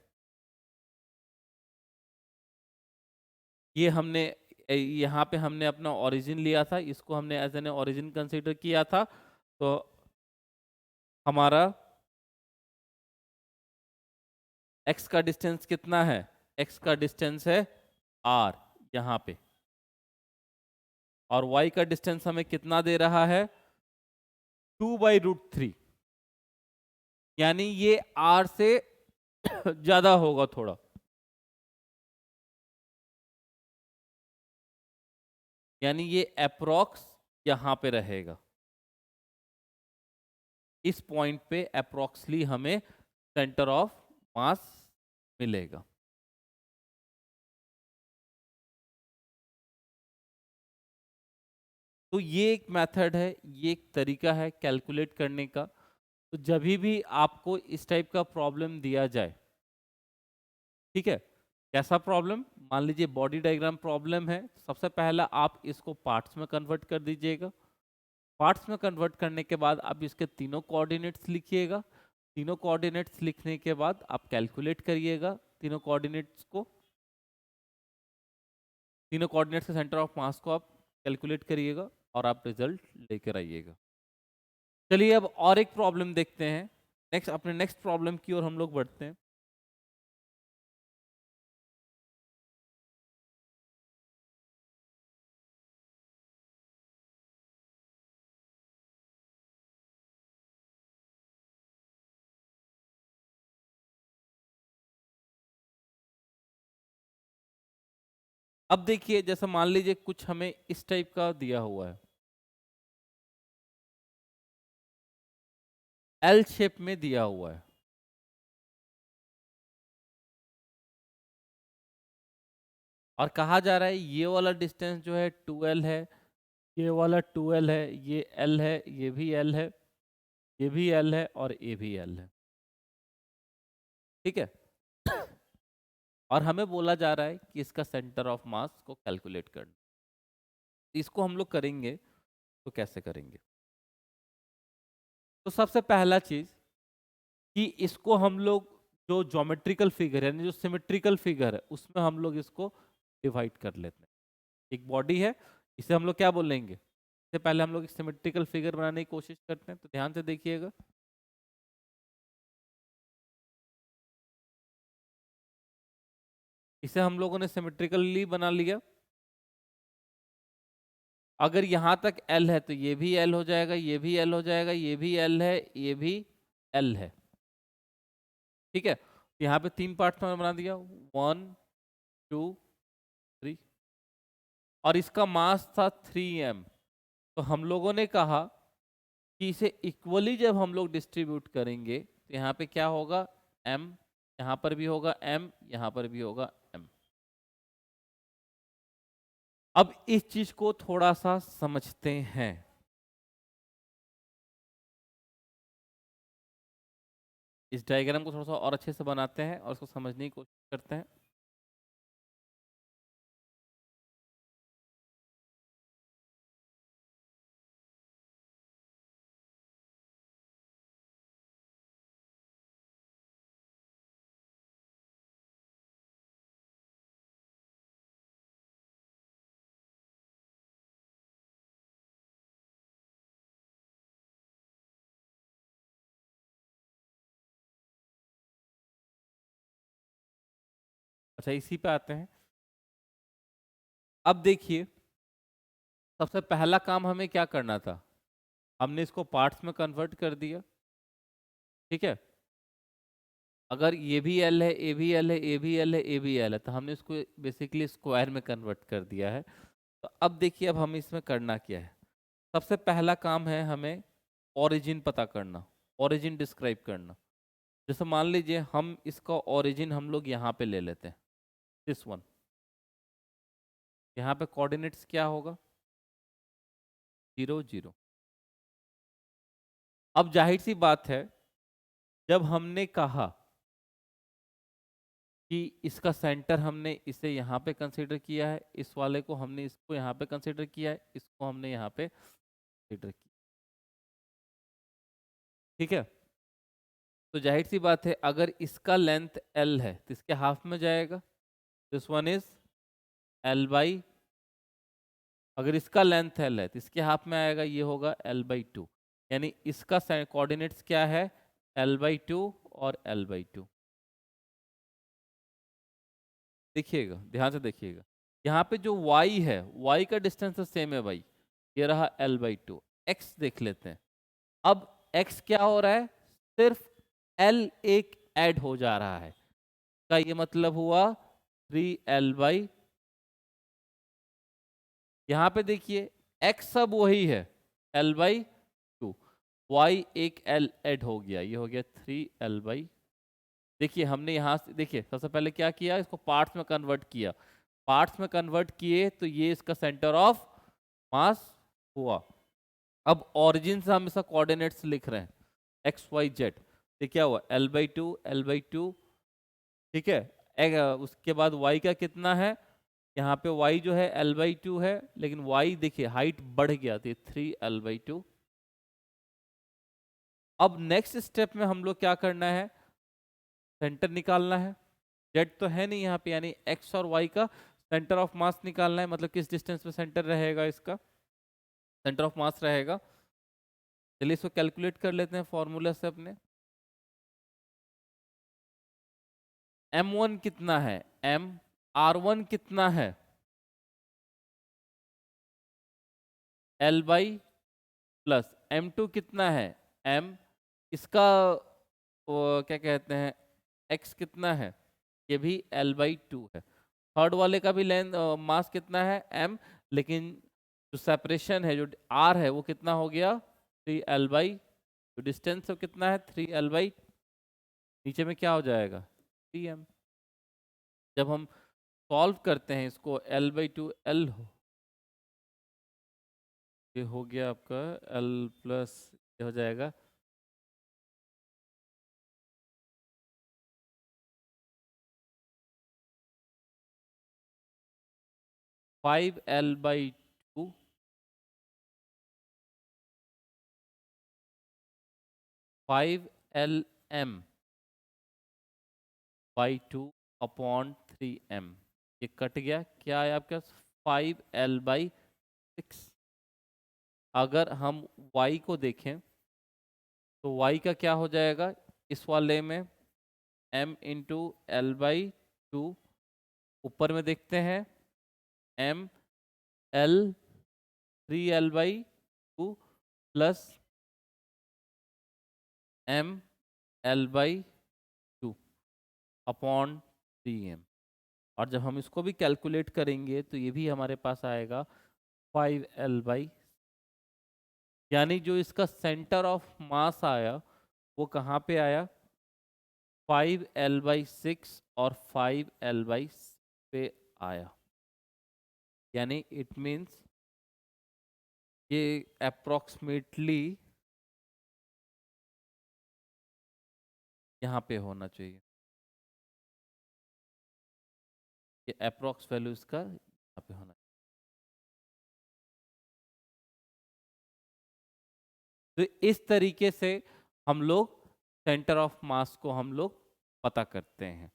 ये हमने यहाँ पे हमने अपना ओरिजिन लिया था, इसको हमने एज एन ओरिजिन कंसीडर किया था। तो हमारा x का डिस्टेंस कितना है, x का डिस्टेंस है r यहाँ पे, और y का डिस्टेंस हमें कितना दे रहा है 2/√3। यानी ये r से ज्यादा होगा थोड़ा, यानी ये अप्रोक्स यहाँ पे रहेगा, इस पॉइंट पे अप्रोक्सली हमें सेंटर ऑफ मास मिलेगा। तो ये एक मेथड है, ये एक तरीका है कैलकुलेट करने का। तो जब भी आपको इस टाइप का प्रॉब्लम दिया जाए, ठीक है, कैसा प्रॉब्लम, मान लीजिए बॉडी डायग्राम प्रॉब्लम है, सबसे पहला आप इसको पार्ट्स में कन्वर्ट कर दीजिएगा। पार्ट्स में कन्वर्ट करने के बाद आप इसके तीनों कोऑर्डिनेट्स लिखिएगा। तीनों कोऑर्डिनेट्स लिखने के बाद आप कैलकुलेट करिएगा तीनों कोऑर्डिनेट्स को, तीनों कोऑर्डिनेट्स के सेंटर ऑफ मास को आप कैलकुलेट करिएगा और आप रिजल्ट लेकर आइएगा। चलिए अब और एक प्रॉब्लम देखते हैं, नेक्स्ट अपने नेक्स्ट प्रॉब्लम की ओर हम लोग बढ़ते हैं। अब देखिए जैसे मान लीजिए कुछ हमें इस टाइप का दिया हुआ है, एल शेप में दिया हुआ है, और कहा जा रहा है ये वाला डिस्टेंस जो है 2l है, ये वाला 2l है, ये l है, ये भी l है, ये भी l है, और ये भी l है। ठीक है, और हमें बोला जा रहा है कि इसका सेंटर ऑफ मास को कैलकुलेट करना। इसको हम लोग करेंगे तो कैसे करेंगे, तो सबसे पहला चीज कि इसको हम लोग जो ज्योमेट्रिकल फिगर है, यानी जो सिमेट्रिकल फिगर है, उसमें हम लोग इसको डिवाइड कर लेते हैं। एक बॉडी है, इसे हम लोग क्या बोलेंगे? इससे पहले हम लोग एक सिमेट्रिकल फिगर बनाने की कोशिश करते हैं, तो ध्यान से देखिएगा। इसे हम लोगों ने सिमेट्रिकली बना लिया। अगर यहां तक L है तो ये भी L हो जाएगा, ये भी L हो जाएगा, ये भी L है, ये भी L है। ठीक है, यहाँ पे 3 पार्ट्स में बना दिया, 1 2 3, और इसका मास था 3m। तो हम लोगों ने कहा कि इसे इक्वली जब हम लोग डिस्ट्रीब्यूट करेंगे तो यहाँ पे क्या होगा? m, यहाँ पर भी होगा m, यहाँ पर भी होगा m। अब इस चीज को थोड़ा सा समझते हैं। इस डायग्राम को थोड़ा सा और अच्छे से बनाते हैं और उसको समझने की कोशिश करते हैं। अच्छा, इसी पे आते हैं। अब देखिए, सबसे पहला काम हमें क्या करना था? हमने इसको पार्ट्स में कन्वर्ट कर दिया। ठीक है, अगर ये भी L है, ए भी L है, ए भी L है, ए भी L है, तो हमने इसको बेसिकली स्क्वायर में कन्वर्ट कर दिया है। तो अब देखिए, अब हम इसमें करना क्या है? सबसे पहला काम है हमें ओरिजिन पता करना, ओरिजिन डिस्क्राइब करना। जैसे मान लीजिए हम इसका ओरिजिन हम लोग यहाँ पे ले लेते हैं, दिस वन। यहाँ पे कोऑर्डिनेट्स क्या होगा? 0 0। अब जाहिर सी बात है, जब हमने कहा कि इसका सेंटर हमने इसे यहाँ पे कंसीडर किया है, इस वाले को हमने इसको यहाँ पे कंसीडर किया है, इसको हमने यहाँ पे कंसीडर किया। ठीक है, तो जाहिर सी बात है, अगर इसका लेंथ L है तो इसके हाफ में जाएगा, दिस वन इज L/, अगर इसका लेंथ L है तो इसके हाफ में आएगा, ये होगा L/2। यानी इसका कोऑर्डिनेट्स क्या है? L/2 और L/2। देखिएगा, ध्यान से देखिएगा, यहाँ पे जो y है, y का डिस्टेंस तो सेम है भाई, ये रहा L/2। x देख लेते हैं। अब x क्या हो रहा है? सिर्फ L एक ऐड हो जा रहा है, का ये मतलब हुआ 3L/। यहाँ पे देखिए, x सब वही है, L/2, y एक L ऐड हो गया, ये हो गया 3L/। देखिए, हमने यहाँ से देखिए सबसे पहले क्या किया, इसको पार्ट्स में कन्वर्ट किया। पार्ट्स में कन्वर्ट किए तो ये इसका सेंटर ऑफ मास हुआ। अब ओरिजिन से हम इसका कोऑर्डिनेट्स लिख रहे हैं, एक्स वाई जेड। ये क्या हुआ? L/2 L/2। ठीक है, उसके बाद y का कितना है? यहाँ पे y जो है L/2 है, लेकिन y देखिए हाइट बढ़ गया थी 3L/2। अब नेक्स्ट स्टेप में हम लोग क्या करना है? सेंटर निकालना है। z तो है नहीं यहाँ पे, यानी x और y का सेंटर ऑफ मास निकालना है। मतलब किस डिस्टेंस पे सेंटर रहेगा, इसका सेंटर ऑफ मास रहेगा। चलिए इसको कैलकुलेट कर लेते हैं फॉर्मूला से अपने। m1 कितना है? r1 कितना है? L/, m2 कितना है? m, इसका वो क्या कहते हैं, x कितना है? ये भी L/2 है। थर्ड वाले का भी लेंथ मास कितना है? m, लेकिन जो सेपरेशन है, जो r है, वो कितना हो गया? 3L/। जो डिस्टेंस है वो कितना है? 3L/। नीचे में क्या हो जाएगा? 3m। जब हम सॉल्व करते हैं इसको, L/2 L ये हो गया आपका L प्लस, ये हो जाएगा 5L/2 5L m by 2/3m। ये कट गया, क्या है आपके पास 5l/6। अगर हम y को देखें तो y का क्या हो जाएगा इस वाले में, m इंटू l/2। ऊपर में देखते हैं m l 3l/2 plus m l/2 upon 3m। और जब हम इसको भी कैलकुलेट करेंगे तो ये भी हमारे पास आएगा 5l/, यानी जो इसका सेंटर ऑफ मास आया वो कहाँ पे आया, 5l/6 और 5l/6 पे आया। यानी इट मीन्स ये अप्रोक्सीमेटली यहाँ पे होना चाहिए, ये अप्रोक्स वैल्यू इसका यहाँ पे होना चाहिए। तो इस तरीके से हम लोग सेंटर ऑफ मास को हम लोग पता करते हैं।